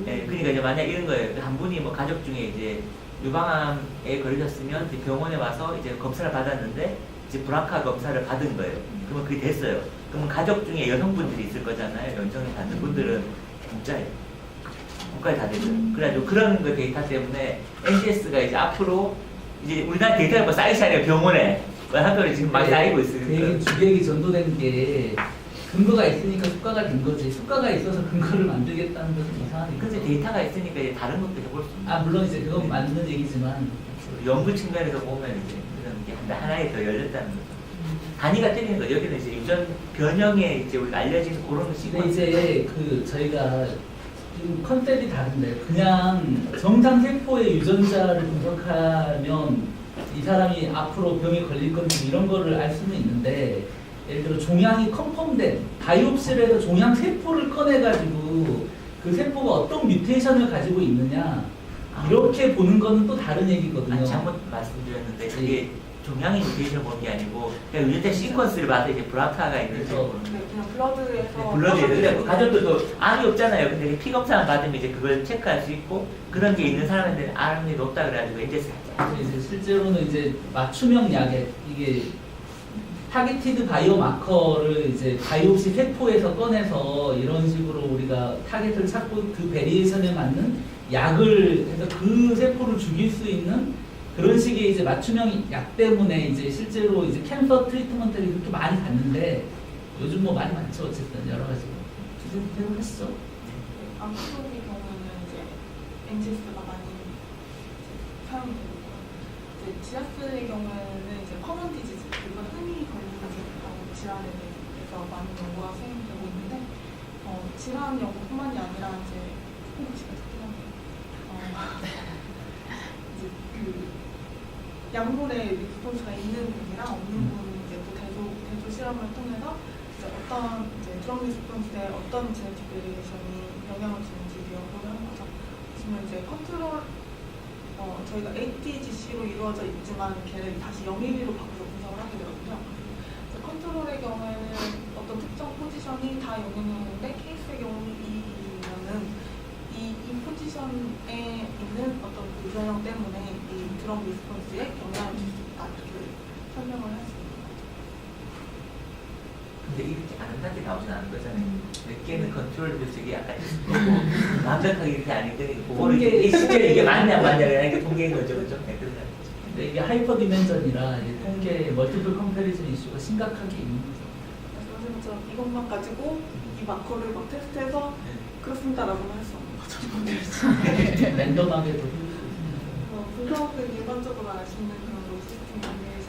그러니까 이제 만약 이런 거예요. 한 분이 가족 중에 이제 유방암에 걸리셨으면 이제 병원에 와서 이제 검사를 받았는데 이제 브라카 검사를 받은 거예요. 그러면 그게 됐어요. 그러면 가족 중에 여성분들이 있을 거잖아요. 연정을 받는 분들은 공짜예요. 국가에 다 되죠. 그래가지고 그런 그 데이터 때문에 NGS가 이제 앞으로 이제 우리나라 데이터가 뭐 쌓이지 않아요. 병원에 학교를 지금 많이 쌓이고 있으니까. 주객이 전도된 게 근거가 있으니까 수가가 된 거지. 수가가 있어서 근거를 만들겠다는 것은 이상하니까. 근데 데이터가 있으니까 이제 다른 것도 해볼 수 있는. 물론 이제 그건 맞는 얘기지만 연구 측면에서 보면 이제 그런 게 하나에 더 열렸다는 거죠. 단위가 틀리는 거죠. 여기는 이제 유전 변형에 이제 우리가 알려진 그런 근데 시퀀스. 이제 저희가 좀 컨셉이 다른데 그냥 정상 세포의 유전자를 분석하면 이 사람이 앞으로 병에 걸릴 건지 이런 거를 알 수는 있는데 예를 들어 종양이 컨펌된 바이옵시를 해서 종양 세포를 꺼내가지고 그 세포가 어떤 뮤테이션을 가지고 있느냐 이렇게 보는 거는 또 다른 얘기거든요. 잘못 말씀드렸는데 그게 종양의 뮤테이션을 보는 게 아니고 그냥 유전자 시퀀스를 봐서 이제 브라카가 있는지 그래서 보는 거예요. 네, 그냥 블러드에서 블러드에 그래 가족들도 암이 없잖아요. 근데 피 검사만 받으면 이제 그걸 체크할 수 있고 그런 게 있는 사람한테 암이 높다 그래가지고 이제 살짝 이제 실제로는 이제 맞춤형 약에 이게 타겟티드 바이오 마커를 이제 바이옵시 세포에서 꺼내서 이런 식으로 우리가 타겟을 찾고 그 베리에이션에 맞는 약을 해서 그 세포를 죽일 수 있는 그런 식의 이제 맞춤형 약 때문에 이제 실제로 이제 캔서 트리트먼트를 그렇게 많이 갔는데 요즘 뭐 많이 많죠. 어쨌든 여러 가지로. 계속 하시죠. 암투의 경우는 이제 NGS가 많이 사용되고 이제 지아스의 경우에는 이제 커먼 디지즈 그리고 흔히 걸리는 질환에 대해서 많은 연구가 진행되고 있는데 질환 연구뿐만이 아니라 이제 혹시가 이제 그 약물의 리스폰스가 있는 분이랑 없는 분이 이제 또 대조 실험을 통해서 이제 어떤 이제 드럼 리스폰스에 어떤 제네틱 베리에이션이 영향을 주는지 연구를 하는 거죠. 보시면 이제 컨트롤 저희가 ATGC로 이루어져 있지만 걔를 다시 영일비로 바꿔서 분석을 하게 되거든요. 컨트롤의 경우에는 어떤 특정 포지션이 다 영향을 하는데 케이스의 경우는 E면은 이 포지션에 있는 어떤 그 변형 때문에 이 드럼 리스폰스에 영향을 줄 수 있다 이렇게 설명을 할 수 있는 거죠. 근데 이렇게 아름답게 나오진 않은 거잖아요. 몇 개는 컨트롤 분석이 약간 있을 거고 완벽하게 이렇게 아닌데 그거를 실제 이게 맞냐 안 맞냐 그냥 이렇게 통계인 거죠. 그죠? 네, 그런 거죠. 근데 이게 하이퍼 디멘전이라 통계 멀티플 컴패리즌 이슈가 심각하게 있는 거죠. 말씀하신 것처럼 이것만 가지고 이 마커를 막 테스트해서 그렇습니다라고는 할 수 없는 거죠. 랜덤하게 도 분석은 일반적으로 알 수 있는 그런 로지스틱 내비게이션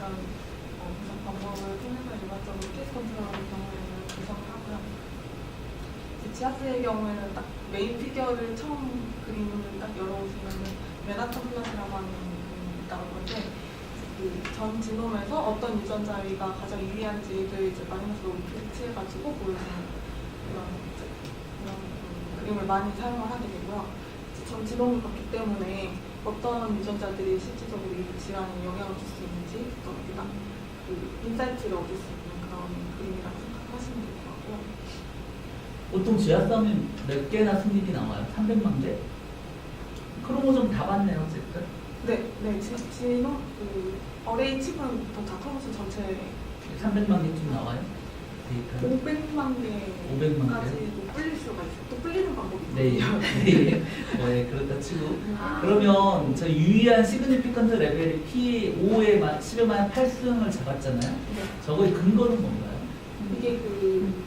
분석 방법을 통해서 일반적으로 케이스 컨트롤의 경우에는 분석을 하고요. 지아스의 경우에는 딱 메인 피겨를 처음 그림을 딱 열어보시면 맨하탄 플롯이라고 하는 그림이 나오는데 그 전 지놈에서 어떤 유전자위가 가장 유리한지를 이제 마이너스로 배치해가지고 보여주는 그런 그림을 많이 사용을 하게 되고요. 전 지놈을 봤기 때문에 어떤 유전자들이 실질적으로 이 질환에 영향을 줄 수 있는지 또 우리가 그 인사이트를 얻을 수 있는 그런 그림이라고 생각하시면 될 것 같고요. 보통 지하싸움이 몇 개나 승립이 나와요? 300만 개? 크로모좀 다 봤네요, 어쨌든. 네, 지놈 그 어레이 칩은 다 크로모솜 전체 300만 개쯤 나와요? 데이터. 500만 500만 개까지도 불릴 수가 있어요. 또 불리는 방법이 네, 있거든요. 네, 그렇다 치고. 그러면 저 유의한 시그니피컨트 레벨이 P5에 10에 8승을 잡았잖아요. 네. 저거의 근거는 뭔가요? 이게 그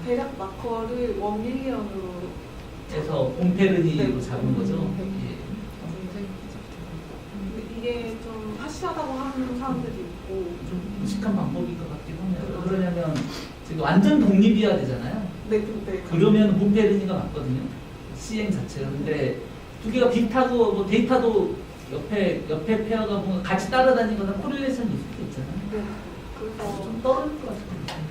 대략 마커를 1밀리언으로 해서 봄페르니로 네. 잡은 거죠. 네. 예. 근데 이게 좀 하시하다고 하는 사람들이 있고 좀 무식한 방법인 것 같긴 하네요. 왜 그러냐면 지금 완전 독립이어야 되잖아요. 네, 근데 그러면 봄페르니가 맞거든요. CM 자체가. 근데 두 개가 비슷하고 뭐 데이터도 옆에 페어가 뭔가 같이 따라다니거나 코릴레이션이 있을 수 있잖아요. 네, 그래서 좀 떨어질 것 같아요.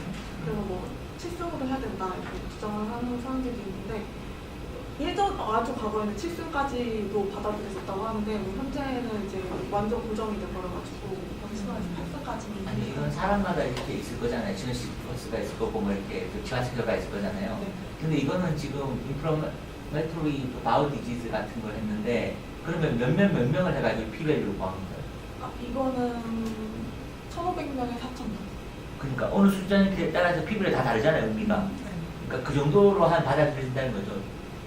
그래서 뭐 칠승으로 해야 된다 이렇게 주장을 하는 사람들이 있는데 예전 아주 과거에는 칠승까지도 받아들였었다고 하는데 뭐 현재는 이제 완전 고정이 돼버려가지고 방심하에서 8승까지 아니 이건 사람마다 이렇게 있을 거잖아요. 지금 시퀀스가 있을 거고 뭐 이렇게 지화체계가 있을 거잖아요. 네. 근데 이거는 지금 인플라메토리 바우 디지즈 같은 걸 했는데 그러면 몇 명을 해가지고 P-밸류를 구하는 거예요. 이거는 1,500명에 4,000명. 그러니까 어느 숫자에 따라서 P-밸류 다 다르잖아요. 의미가. 그러니까 그 정도로 한 받아들여진다는 거죠.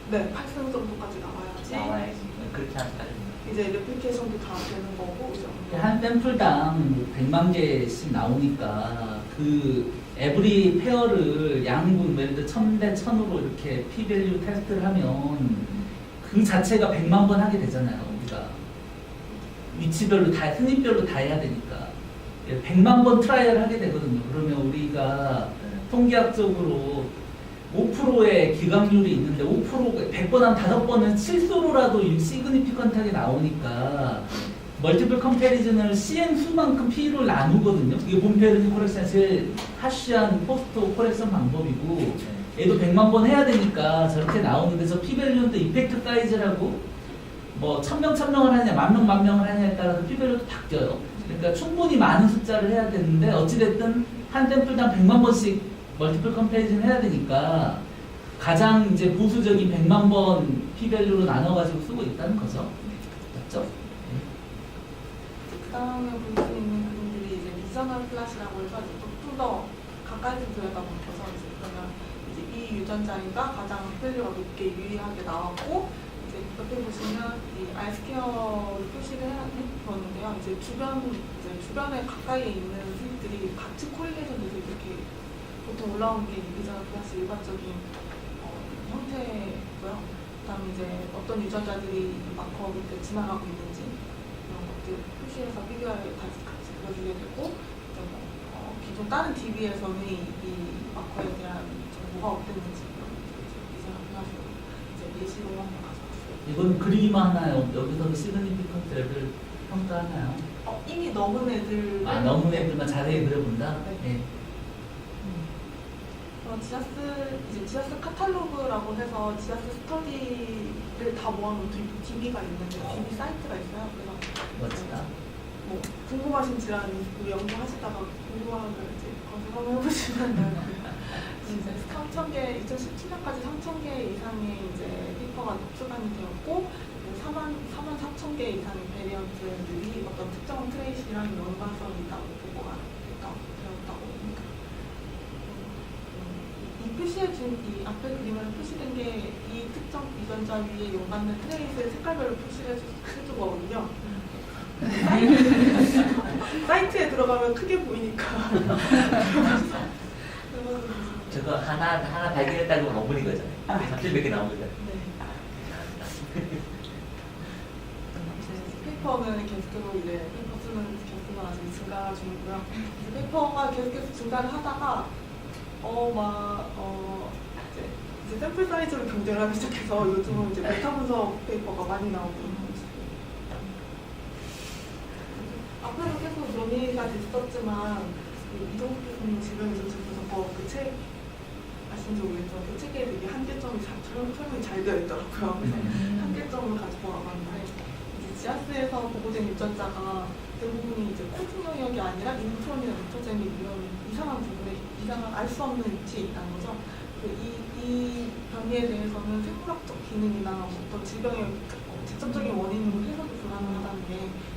네, 8승 정도까지 나와야 나와야지. 나와야지. 그렇게 하면 다릅니다. 이제 레플리케이션도 다 되는 거고 이제 한 샘플당 100만 개씩 나오니까 그 에브리 페어를 양분 예를 들어 1000대 1000으로 이렇게 p-밸류 테스트를 하면 그 자체가 100만 번 하게 되잖아요. 우리가 위치별로 다 흔히별로 다 해야 되니까 100만 번 트라이얼 하게 되거든요. 그러면 우리가 통계학적으로 5%의 기각률이 있는데 5% 100번 하면 5번은 실수로라도 시그니피컨트하게 나오니까 멀티플 컴패리즌을 CN 수만큼 P로 나누거든요. 이게 몬페르니 코렉션의 제일 하쉬한 포스트 코렉션 방법이고 얘도 100만 번 해야 되니까 저렇게 나오는데 저 P-밸류는 또 이펙트 사이즈라고 뭐 1000명을 하느냐 만명을 하느냐에 따라서 P-밸류도 바뀌어요. 그러니까 충분히 많은 숫자를 해야 되는데 어찌됐든 한 샘플당 100만 번씩 멀티플 컴패리즌 해야 되니까 가장 이제 보수적인 100만 번 P-밸류로 나눠가지고 쓰고 있다는 거죠. 맞죠? 그 다음에 볼 수 있는 그림들이 이제 리저널 플랫이라고 해서 좀 더 가까이서 들여다보면서 이제 그러면 이제 이 유전자가 가장 밸류가 높게 유리하게 나왔고 이제 옆에 보시면 이 R 스퀘어를 표시를 해봤는데요. 이제 주변에 가까이에 있는 수익들이 같이 콜리레이션 돼서 이렇게 보통 올라오는 게 리저널 플랫의 일반적인 형태고요. 그다음에 이제 어떤 유전자들이 마커 밑에 지나가고 있는지 이런 것들 표시해서 비교하게 같이 보여주게 되고 이제 기존 다른 DB에서는 이 마커에 대한 정보가 어땠는지 이런 것들 이제 플랫으로 이제 예시로 한번 가져왔어요. 이건 그림 하나요? 여기서도 시그니피컨트 랩을 평가하나요? 이미 넘은 애들 넘은 애들만 자세히 그려본다? 네. 지아스 카탈로그라고 해서 지아스 스터디를 다 모아놓은 DB가 있는데 DB 사이트가 있어요. 그래서 멋지다. 뭐 궁금하신 질환 연구하시다가 궁금한 걸 이제 검색 한번 해보시면 이제 3,000개, 2017년까지 3,000개 이상의 이제 페이퍼가 수반이 되었고 44,000개 이상의 베리언트들이 어떤 특정 트레이시랑 연관성이 있다고 보고가 되었다고 합니다. 이 표시해준 이 앞에 그림에 표시된 게 이 특정 유전자 위에 연관된 트레이스를 색깔별로 표시를 해준 거거든요. 사이트에 들어가면 크게 보이니까. 저거 하나 발견했다고 원문인 거잖아요. 갑자기 몇 개 나온 거잖아요. 페이퍼는 계속해서 이제 페이퍼 쓰는 개수가 아직 증가 중이고요. 페이퍼가 계속해서 증가를 하다가 이제 샘플 사이즈로 경쟁을 하기 시작해서 요즘은 이제 메타 분석 페이퍼가 많이 나오고 있어요. 앞으로 계속 논의가 됐었지만 이동국 교수님 질병 유전자 분석법 그 책 아신지 모르겠지만 그 책에 되게 한계점이 설명이 잘 되어 있더라고요. 그래서 한계점을 가지고 와봤는데 이제 지아스에서 보고된 유전자가 대부분이 이제 코딩 영역이 아니라 인트론이나 인트로제닉 이런 이상한 부분에 알 수 없는 위치에 있다는 거죠. 이 변이에 대해서는 생물학적 기능이나 어떤 질병의 직접적인 원인으로 해석이 불가능하다는 게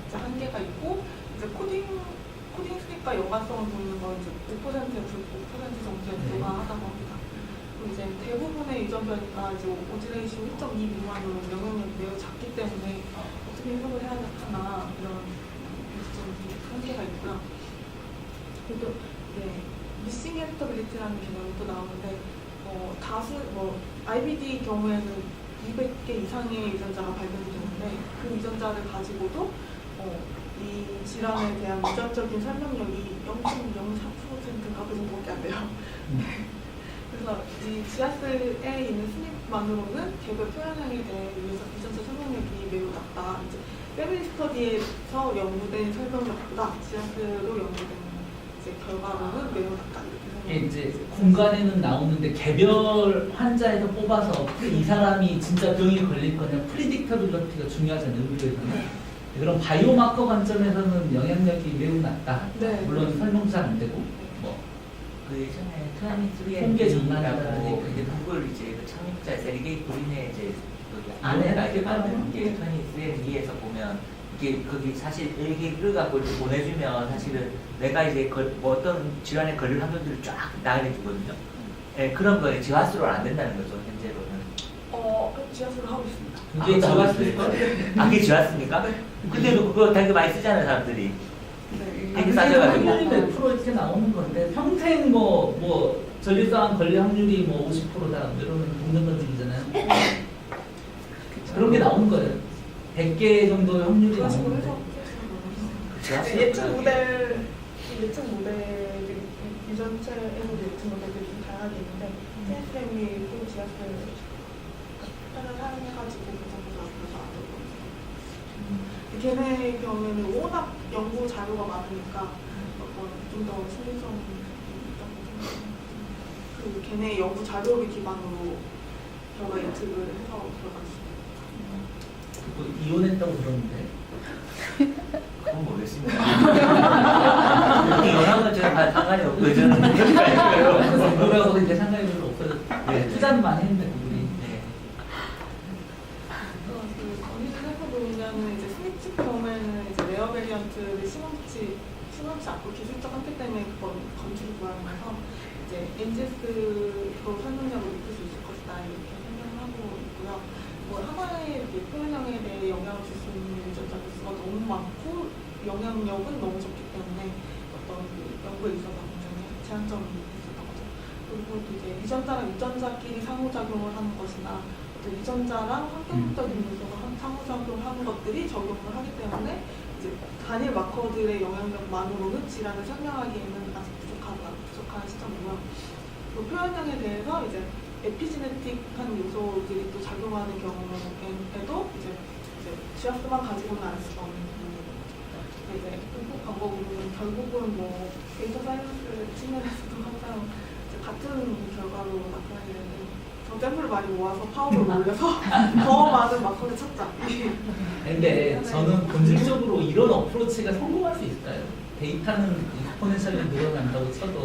이제 한계가 있고 이제 코딩 수익과 연관성을 보는 건 이제 5% 정도에 불과하다고 합니다. 그리고 이제 대부분의 유전 변이가 이제 오지레이션 1.2 미만으로 영향력이 매우 작기 때문에 어떻게 해석을 해야 하나 이런 좀 한계가 있고요. 그리고 미싱 헤리터빌리티라는 개념이 또 나오는데 IBD 경우에는 200개 이상의 유전자가 발견이 되는데 그 유전자를 가지고도 이 질환에 대한 유전적인 설명력이 0.04%가 그 정도밖에 안 돼요. 그래서 이 지아스에 있는 스닙만으로는 개별 표현형에 대해 유전자 설명력이 매우 낮다. 이제 패밀리 스터디에서 연구된 설명력보다 지아스로 연구된 이제 결과로는 매우 낮다. 이제 공간에는 나오는데 개별 환자에서 뽑아서 이 사람이 진짜 병이 걸릴 거냐 프리딕터빌리티가 중요하잖아요. 의료에서는. 그럼 바이오마커 관점에서는 영향력이 매우 낮다. 네. 물론 설명도 잘 안 되고. 그 예전에 통계 트라미트리엔이라고 전문가라고 그게 구글 이제 그 창립자 세르게이 브린의 이제 그 아내가 이제 만든 게 트라미트리엔에서 보면 이게 거기 사실 일기를 갖고 이렇게 보내주면 사실은 내가 이제 뭐 어떤 질환에 걸릴 확률들을 쫙 나열해 주거든요. 예, 그런 거에 지화수로 안 된다는 거죠 현재로는. 지하수를 하고 있습니다. 그게 좋았을걸? 아, 그게 좋았습니까? 근데도 그거 되게 많이 쓰잖아요, 사람들이. 네. 되게 싸져가지고. 확률이 몇 프로 이렇게 나오는 건데 평생 뭐 전립선 걸릴 확률이 뭐 50%다 이러면 동전 던지기잖아요. 그런 게 나오는 거예요. 100개 정도의 확률이 그런 식으로 나오는 해서 건데. 네, 예측 모델들이 유전체에서도 예측 모델들이 좀 다양하게 있는데 TSM이 또 지하철 하나 사용해가지고 그래서 걔네 경우에는 워낙 연구 자료가 많으니까 좀 더 신빙성 그 걔네 연구 자료를 기반으로 결과 예측을 해서 들어갔어요. 그거 이혼했다고 들었는데. 그건 모르겠습니다. 영향은 제가 상관이 없고요. 저는 뭐라고 이제 상관이 별로 없어요. 네. 투자는 많이 했는데 그분이. 네. 그 건의를 해보면은 이제 스위치 경우에는 이제 레어 베리언트를 심없이 않고 기술적 한계 때문에 그건 건축이 불안해서 이제 NGS로 설명력을 높일 수 있을 것이다 이렇게 설명하고 있고요. 뭐 하나의 표현형에 대해 영향을 줄 수 있는 유전자 개수가 너무 많고 영향력은 너무 적기 때문에 어떤 그 연구에 있어서 굉장히 제한점이 있었던 거죠. 그리고 또 이제 유전자랑 유전자끼리 상호작용을 하는 것이나 어떤 유전자랑 환경적인 요소가 상호작용하는 것들이 적용을 하기 때문에 이제 단일 마커들의 영향력만으로는 질환을 설명하기에는 아직 부족한 시점이고요. 그 표현형에 대해서 이제 에피지네틱한 요소들이 또 작용하는 경우에도 이제 지압수만 가지고는 알 수가 없는 부분이거든요. 이제 공부 방법으로는 결국은 뭐 데이터 사이언스 측면에서도 항상 이제 같은 결과로 나타나게 되는 샘플을 많이 모아서 파워를 올려서 더 많은 마커를 찾자. 근데 저는 본질적으로 이런 어프로치가 성공할 수 있을까요? 데이터는 익스포넨셜리 늘어난다고 쳐도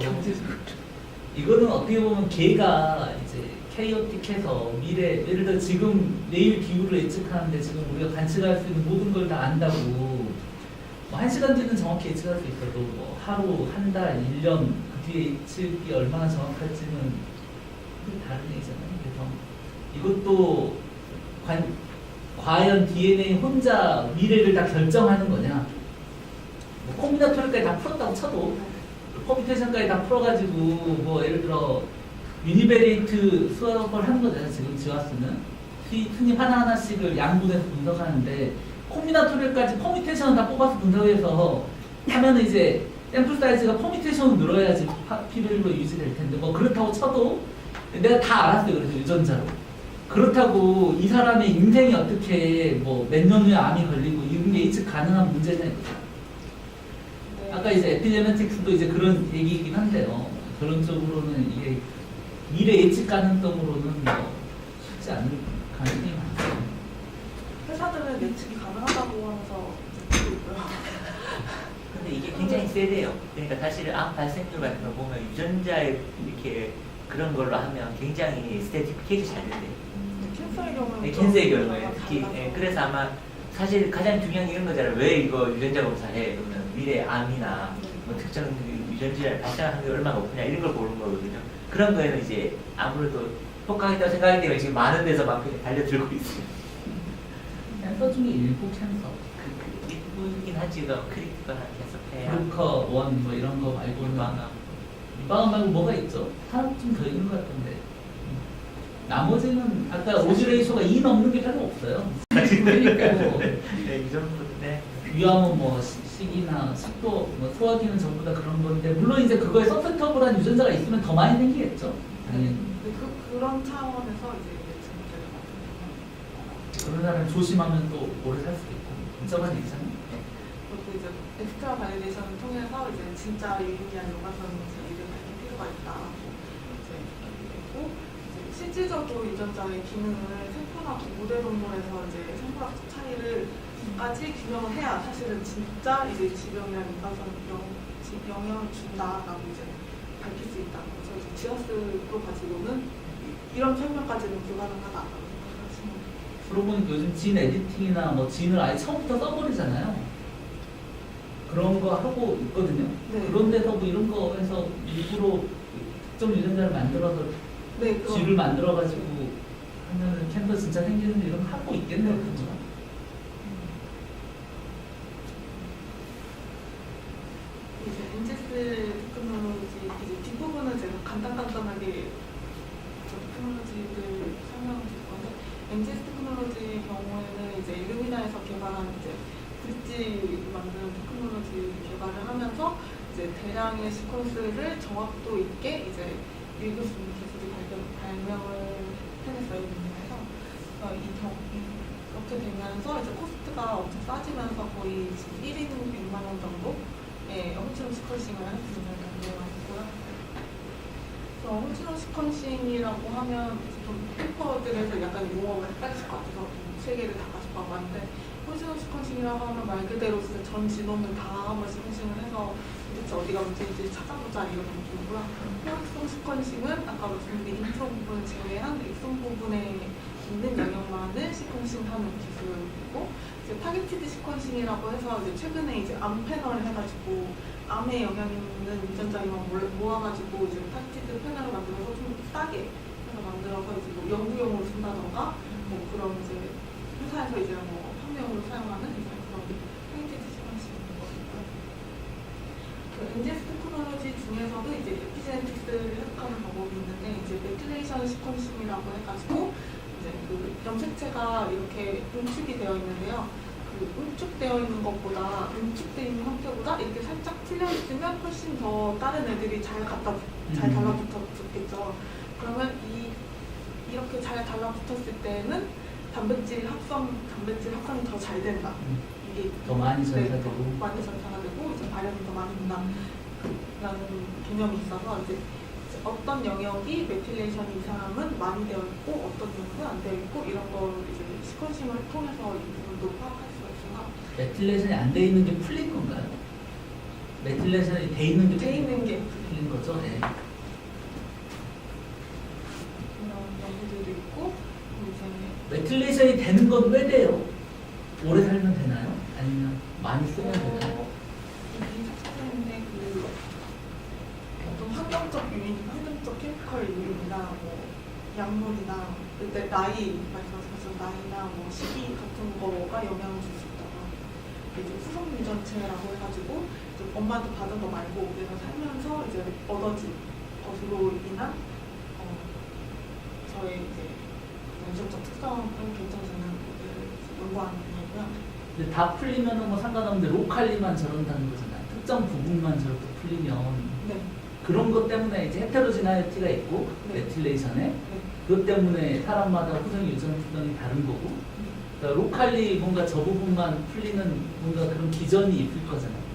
이거는 어떻게 보면 걔가 이제 케이오틱해서 미래, 예를 들어 지금 내일 기후를 예측하는데 지금 우리가 관측할 수 있는 모든 걸 다 안다고 뭐 1시간 뒤는 정확히 예측할 수 있어도 뭐 하루, 한 달, 1년 그 뒤에 예측이 얼마나 정확할지는 다른 얘기잖아요. 그래서 이것도 과연 DNA 혼자 미래를 다 결정하는 거냐? 뭐 콤비나토리까지 다 풀었다고 쳐도 퍼뮤테이션까지 다 풀어가지고 뭐 예를 들어 유니베리에이트 수업을 하는 거잖아요. 지금 지와스는 투닙 하나하나씩을 양분해서 분석하는데 콤비나토리까지 퍼뮤테이션을 다 뽑아서 분석해서 하면은 이제 샘플 사이즈가 퍼뮤테이션으로 늘어야지 P-밸류로 유지될 텐데 뭐 그렇다고 쳐도 내가 다 알았어요. 그래서 유전자로. 그렇다고 이 사람의 인생이 어떻게 뭐 몇 년 후에 암이 걸리고 이런 게 예측 가능한 문제냐. 네. 아까 이제 에피제네틱스도 이제 그런 얘기이긴 한데요. 그런 쪽으로는 이게 미래 예측 가능성으로는 뭐 쉽지 않을 가능성이 많죠. 회사들은 예측이 가능하다고 하면서 듣고 있고요. 근데 이게 굉장히 세대요. 그러니까 사실 암 발생률 같은 거 보면 유전자에 이렇게 그런 걸로 하면 굉장히 스태티피케이션이 잘 된대요. 캔서의 경우는 네, 캔서의 경우에 특히 그래서 아마 사실 가장 중요한 게 이런 거잖아요. 왜 이거 유전자 검사해? 그러면 미래 암이나 뭐 특정 유전질환 발생할 확률이 얼마나 높으냐 이런 걸 보는 거거든요. 그런 거에는 이제 아무래도 효과가 있다고 생각하기 때문에 지금 많은 데서 막 달려들고 있어요. 캔서 중에 일부 캔서, 일부이긴 하지만 크리티컬한 캔서페야, 브루커 원 뭐 이런 거 말고는 유방암 말고 뭐가 있죠? 하나 좀 더 있는 것 같은데 나머지는 아까 오즈 레이쇼가 2 넘는 게 별로 없어요. 그러니까 네, 이 정도인데 위암은 뭐 식이나 식도, 뭐 소화기는 전부 다 그런 건데 물론 이제 그거에 서스터블한 유전자가 있으면 더 많이 생기겠죠. 당연히. 그런 차원에서 이제 그런 사람 조심하면 또 오래 살 수도 있고 복잡한 얘기잖아요. 그리고 이제 엑스트라 발리데이션을 통해서 이제 진짜 유의미한 연관성인지를 밝힐 필요가 있다. 이제 그리고 이제 실질적으로 유전자의 기능을 샘플학 모델 동물에서 이제 샘플학적 차이를까지 규명을 해야 사실은 진짜 이제 질병이나 연관성 영향을 준다라고 이제 밝힐 수 있다. 그래서 이제 지어스로 가지고는 이런 설명까지는 불가능하다. 그러고 보니까 요즘 진 에디팅이나 뭐 진을 아예 처음부터 써버리잖아요. 그런 거 하고 있거든요. 네. 그런 데서 뭐 이런 거 해서 일부러 특정 유전자를 만들어서 네, 쥐를 만들어가지고 하면은 캔버 진짜 생기는 이런 거 하고 있겠네요. 그죠? 이제 NGS 테크놀로지 이제 뒷부분은 제가 간단하게 테크놀로지를 설명을 드릴 건데 NGS 테크놀로지의 경우에는 이제 일루미나에서 개발한 이제 브릿지 만드는 테크놀로지 개발을 하면서 이제 대량의 시퀀스를 정확도 있게 이제 읽을 수 있는 기술이 발명을 해냈어요. 일루미나에서 이렇게 되면서 이제 코스트가 엄청 싸지면서 거의 지금 1인 100만 원 정도의 홈치노 시퀀싱을 할 수 있는 단계가 있고요. 그래서 홈치노 시퀀싱이라고 하면 좀 페이퍼들에서 약간 용어가 헷갈리실 것 같아서 세 개를 다 가지고 와봤는데 홈치노 시퀀싱이라고 하면 말 그대로 진짜 전 지놈을 다 한번 시퀀싱을 해서 도대체 어디가 문제인지 찾아보자 이런 느낌이고요. 호흡성 시퀀싱은 아까 말씀드린 인트로 부분을 제외한 exon 부분에 있는 영역만을 시퀀싱하는 기술이고 이제 타겟티드 시퀀싱이라고 해서 이제 최근에 이제 암 패널을 해가지고 암에 영향 있는 유전자만 모아가지고 이제 타겟티드 패널을 만들어서 좀 싸게 해서 만들어서 이제 뭐 연구용으로 쓴다던가 뭐 그런 이제 회사에서 이제 뭐 판매용으로 사용하는 이제 그런 타겟티드 시퀀싱인 거고요. 그 NGS 테크놀로지 중에서도 이제 에피제네틱스를 해석하는 방법이 있는데 이제 메틸레이션 시퀀싱이라고 해가지고 이제 그 염색체가 이렇게 응축이 되어 있는데요. 그 응축되어 있는 것보다 응축되어 있는 형태보다 이렇게 살짝 틀려 있으면 훨씬 더 다른 애들이 잘 달라붙었겠죠. 그러면 이렇게 잘 달라붙었을 때는 단백질 합성이 더 잘 된다. 이게 더 많이 전사되고 많이 전사가 되고 이제 발현이 더 많이 된다라는 개념이 있어서 이제 어떤 영역이 메틸레이션이 이 사람은 많이 되어 있고 어떤 영역은 안 되어 있고 이런 걸 이제 시퀀싱을 통해서 이 부분도 파악할 수가 있어서 메틸레이션이 안 돼 있는 게 풀린 건가요? 메틸레이션이 돼 있는 게 돼 있는 게 풀린 거죠? 네. 이런 연구들도 있고 이제 메틸레이션이 되는 건 왜 돼요? 오래 살면 되나요? 아니면 많이 쓰면 되나요? 이 삭제인데 그 어떤 환경적 케미컬 요인이나 뭐 약물이나 그때 나이 말씀하신 나이나 뭐 시기 같은 거가 영향을 줄 수 있다고 이제 후속 유전체라고 해가지고 이제 엄마한테 받은 거 말고 내가 살면서 이제 얻어진 것으로 인한 저의 이제 유전적 특성을 결정짓는 것들을 연구하는 분야고요. 근데 다 풀리면은 뭐 상관없는데 로컬리만 저런다는 거잖아요. 특정 부분만 저렇게 풀리면 네. 그런 것 때문에 이제 헤테로지나이티가 있고 네. 메틸레이션에 네. 그것 때문에 사람마다 후성 유전 특성이 다른 거고 그러니까 로컬리 뭔가 저 부분만 풀리는 뭔가 그런 기전이 있을 거잖아요.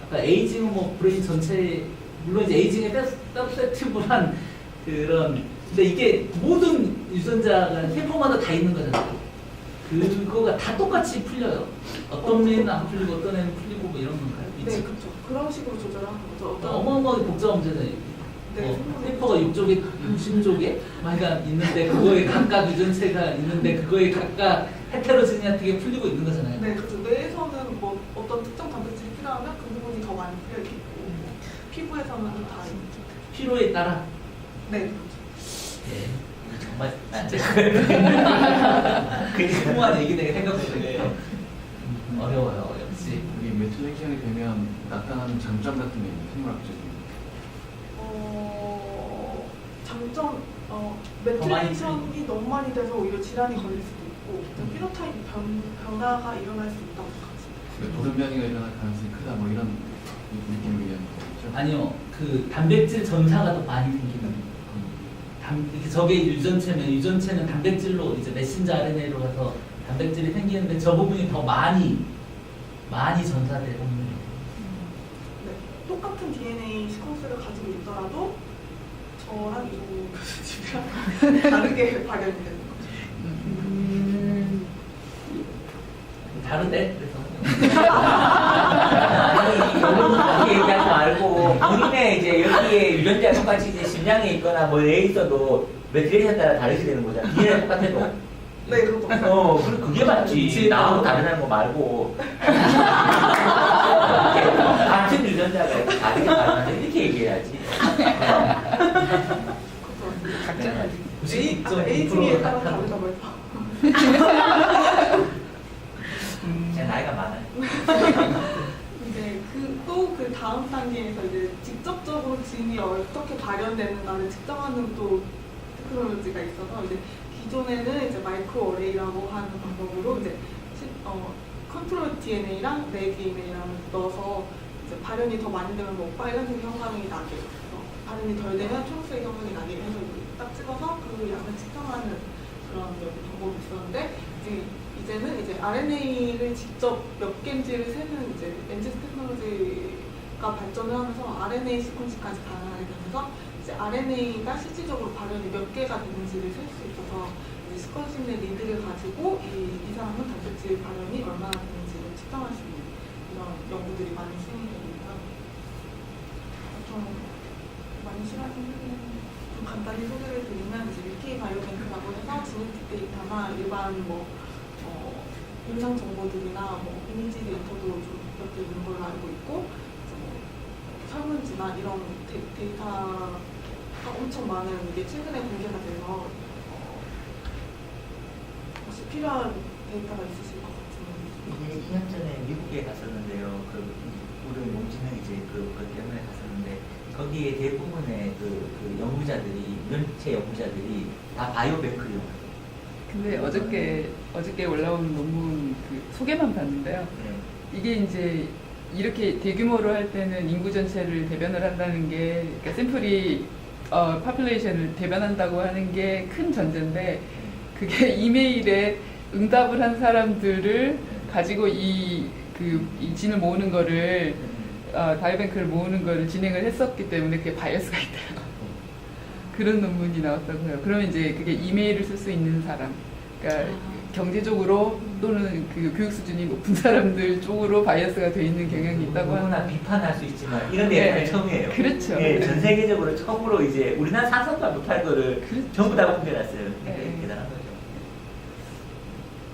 아까 에이징은 뭐 브레인 전체 물론 이제 에이징의 서브세티브한 그런 근데 이게 모든 유전자가 세포마다 다 있는 거잖아요. 그거가 다 똑같이 풀려요. 어떤 애는 안 풀리고 어떤 애는 풀리고 뭐 이런 건가요? 네, 그렇죠. 그런 식으로 조절하는 거죠. 어떤 어마어마하게 복잡한 문제잖아요. 네, 세포가 6쪽에 60쪽에 그러니까 있는데 그거에 각각 유전체가 있는데 그거에 각각 헤테로지니아틱에 풀리고 있는 거잖아요. 네, 그렇죠. 뇌에서는 뭐 어떤 특정 단백질이 필요하면 그 부분이 더 많이 풀려 있고 피부에서는 다 있죠. 필요에 따라. 네, 예. 정말 안 돼. 그 심오한 얘기네 생각보다 어려워요 역시. 여기 메틸레이션이 되면 나타나는 장점 같은 게 있나요? 생물학적인. 장점, 메틸레이션이 너무 많이 돼서 오히려 질환이 걸릴 수도 있고 피노타입 변화가 일어날 수 있다고 생각합니다. 돌연변이가 일어날 가능성이 크다 뭐 이런 느낌을 위한 거죠. 아니요 그 단백질 전사가 더 많이 생기는. 이렇게 저게 유전체는 단백질로 이제 메신저 RNA로 가서 단백질이 생기는데 저 부분이 더 많이 전사되는 네, 똑같은 DNA 시퀀스를 가지고 있더라도 저랑 이종우 교수님이랑 다르게 발현이 되는 거죠. 다른데 그래서 아니, 그렇게 얘기하지 말고 본인의 이제 여기에 유전자 똑같이 이제 심장에 있거나 뭐 뇌에 있어도 메틸레이션 따라 다르게 되는 거잖아. DNA 똑같아도. 네, 그렇죠. 그게 맞지. 나하고 다른 거 말고. 같은 유전자가 다르게 발현한다 이렇게 얘기해야지. 그렇죠. 각자가 그 에이징에 99%가 따라 같다고. 다르다고 해서. 제 나이가 많아요. 이제 또 그 다음 단계에서 이제 직접적으로 진이 어떻게 발현되는가를 측정하는 또 테크놀로지가 있어서 이제 기존에는 이제 마이크로 어레이라고 하는 방법으로 이제 컨트롤 DNA랑 내 DNA랑 넣어서 이제 발현이 더 많이 되면 뭐 빨간색 형광이 나게, 발현이 덜 되면 초록색 형광이 나게 해서 딱 찍어서 그 양을 측정하는 그런 방법이 있었는데 이제는 이제 RNA를 직접 몇 개인지를 세는 이제 NGS 테크놀로지가 발전을 하면서 RNA 시퀀스까지 가능하게 되면서 이제 RNA가 실질적으로 발현이 몇 개가 되는지를 셀 수 있어서 이제 시퀀싱의 리드를 가지고 이 사람은 단백질 발현이 얼마나 되는지를 측정할 수 있는 이런 연구들이 많이 진행이 됩니다. 좀 많이 싫어하긴 하는데 좀 간단히 소개를 드리면 이제 UK 바이오뱅크라고 해서 지네틱 데이터나 일반 임상 정보들이나 이미지 데이터도 좀 몇 개 있는 걸로 알고 있고 설문지나 이런 데이터가 엄청 많은 게 최근에 공개가 돼서 혹시 필요한 데이터가 있으실 것 같은데. 2년 전에 미국에 갔었는데요. 우리 몸지는 이제 그것 때문에 갔었는데 거기에 대부분의 그 연구자들이 면체 연구자들이 다 바이오뱅크용. 근데 어저께 올라온 논문 그 소개만 봤는데요. 네. 이게 이제 이렇게 대규모로 할 때는 인구 전체를 대변을 한다는 게, 그러니까 샘플이 파퓰레이션을 대변한다고 하는 게 큰 전제인데, 그게 이메일에 응답을 한 사람들을 가지고 이 진을 모으는 거를 바이오뱅크를 모으는 거를 진행을 했었기 때문에 그게 바이어스가 있대요. 그런 논문이 나왔다고 해요. 그러면 이제 그게 이메일을 쓸 수 있는 사람, 그러니까 경제적으로 또는 그 교육 수준이 높은 사람들 쪽으로 바이어스가 돼 있는 경향이 있다고 누구나 하는. 비판할 수 있지만 이런 데가 처음이에요. 그렇죠. 예, 전 세계적으로 처음으로 이제 우리나라 상상도 못할 거를 그렇죠. 전부 다 공개했어요. 네. 대단한 거죠.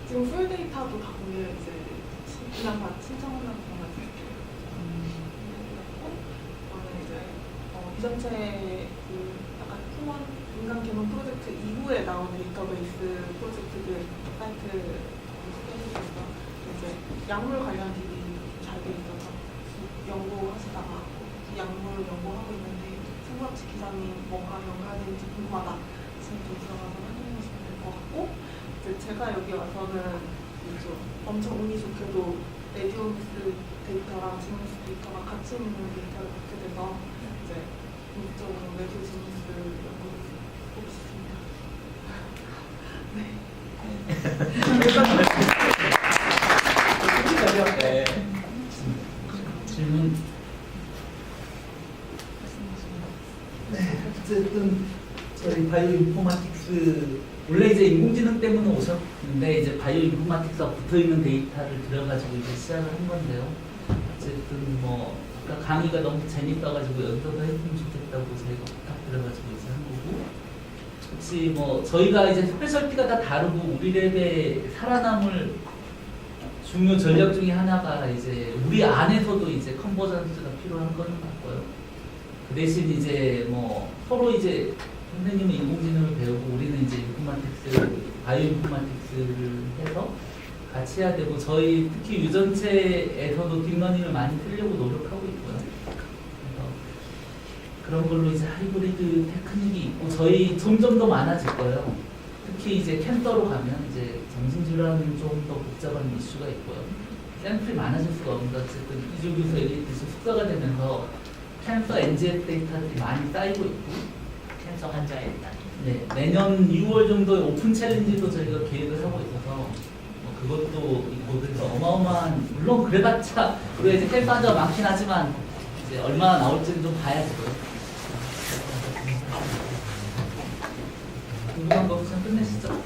지금 풀 데이터도 다 공개 이제 그냥 다 신청하려고 전화드릴게요. 이제 이전체 그 약간 휴먼 인간 개론 프로젝트 이후에 나온 데이터베이스 프로젝트들 사이트 해주셔서 이제 약물 관련 딜이 잘 돼 있어서 연구하시다가 이 약물 연구하고 있는데 생각치 기사님 뭐가 연관되는지 궁금하다 지금 좀 들어가서 확인하시면 될 것 같고, 이제 제가 여기 와서는 좀 엄청 운이 좋게도 레디오미스 데이터랑 지니스 데이터가 같이 있는 데이터를 받게 돼서 이제 본격적으로 레디오지니스 연구를 하고 있습니다. 네. 질문. 어쨌든 저희 바이오 인포마틱스 원래 이제 인공지능 때문에 오셨는데 이제 바이오 인포마틱스가 붙어 있는 데이터를 들여가지고 이제 시작을 한 건데요. 어쨌든 뭐 아까 강의가 너무 재밌어가지고 여기서 더 했으면 좋겠다고 저희가 부탁드려가지고 이제 한 거고. 혹시 뭐 저희가 이제 스페셜티가 다 다르고 우리 랩에 살아남을 중요 전략 중에 하나가 이제 우리 안에서도 이제 컨버전스가 필요한 거는 맞고요. 그 대신 이제 뭐 서로 이제 선생님은 인공지능을 배우고 우리는 이제 인포마틱스, 바이오 인포마틱스를 해서 같이 해야 되고, 저희 특히 유전체에서도 딥러닝을 많이 쓰려고 노력하고 있고요. 그래서 그런 걸로 이제 하이브리드 테크닉이 있고 저희 점점 더 많아질 거예요. 특히 이제 캔서로 가면 이제 정신질환은 좀 더 복잡한 이슈가 있고요. 샘플이 많아질 수가 없는데 어쨌든 이주 교수 얘기했듯이 숙사가 되면서 캔서 NGS 데이터들이 많이 쌓이고 있고, 캔서 환자에 일단 네, 내년 6월 정도에 오픈 챌린지도 저희가 계획을 하고 있어서 뭐 그것도 있고, 그래서 어마어마한, 물론 그래봤자 우리가 이제 캔서 환자가 많긴 하지만 이제 얼마나 나올지는 좀 봐야지고요. 궁금한 거 없으면 끝내시죠.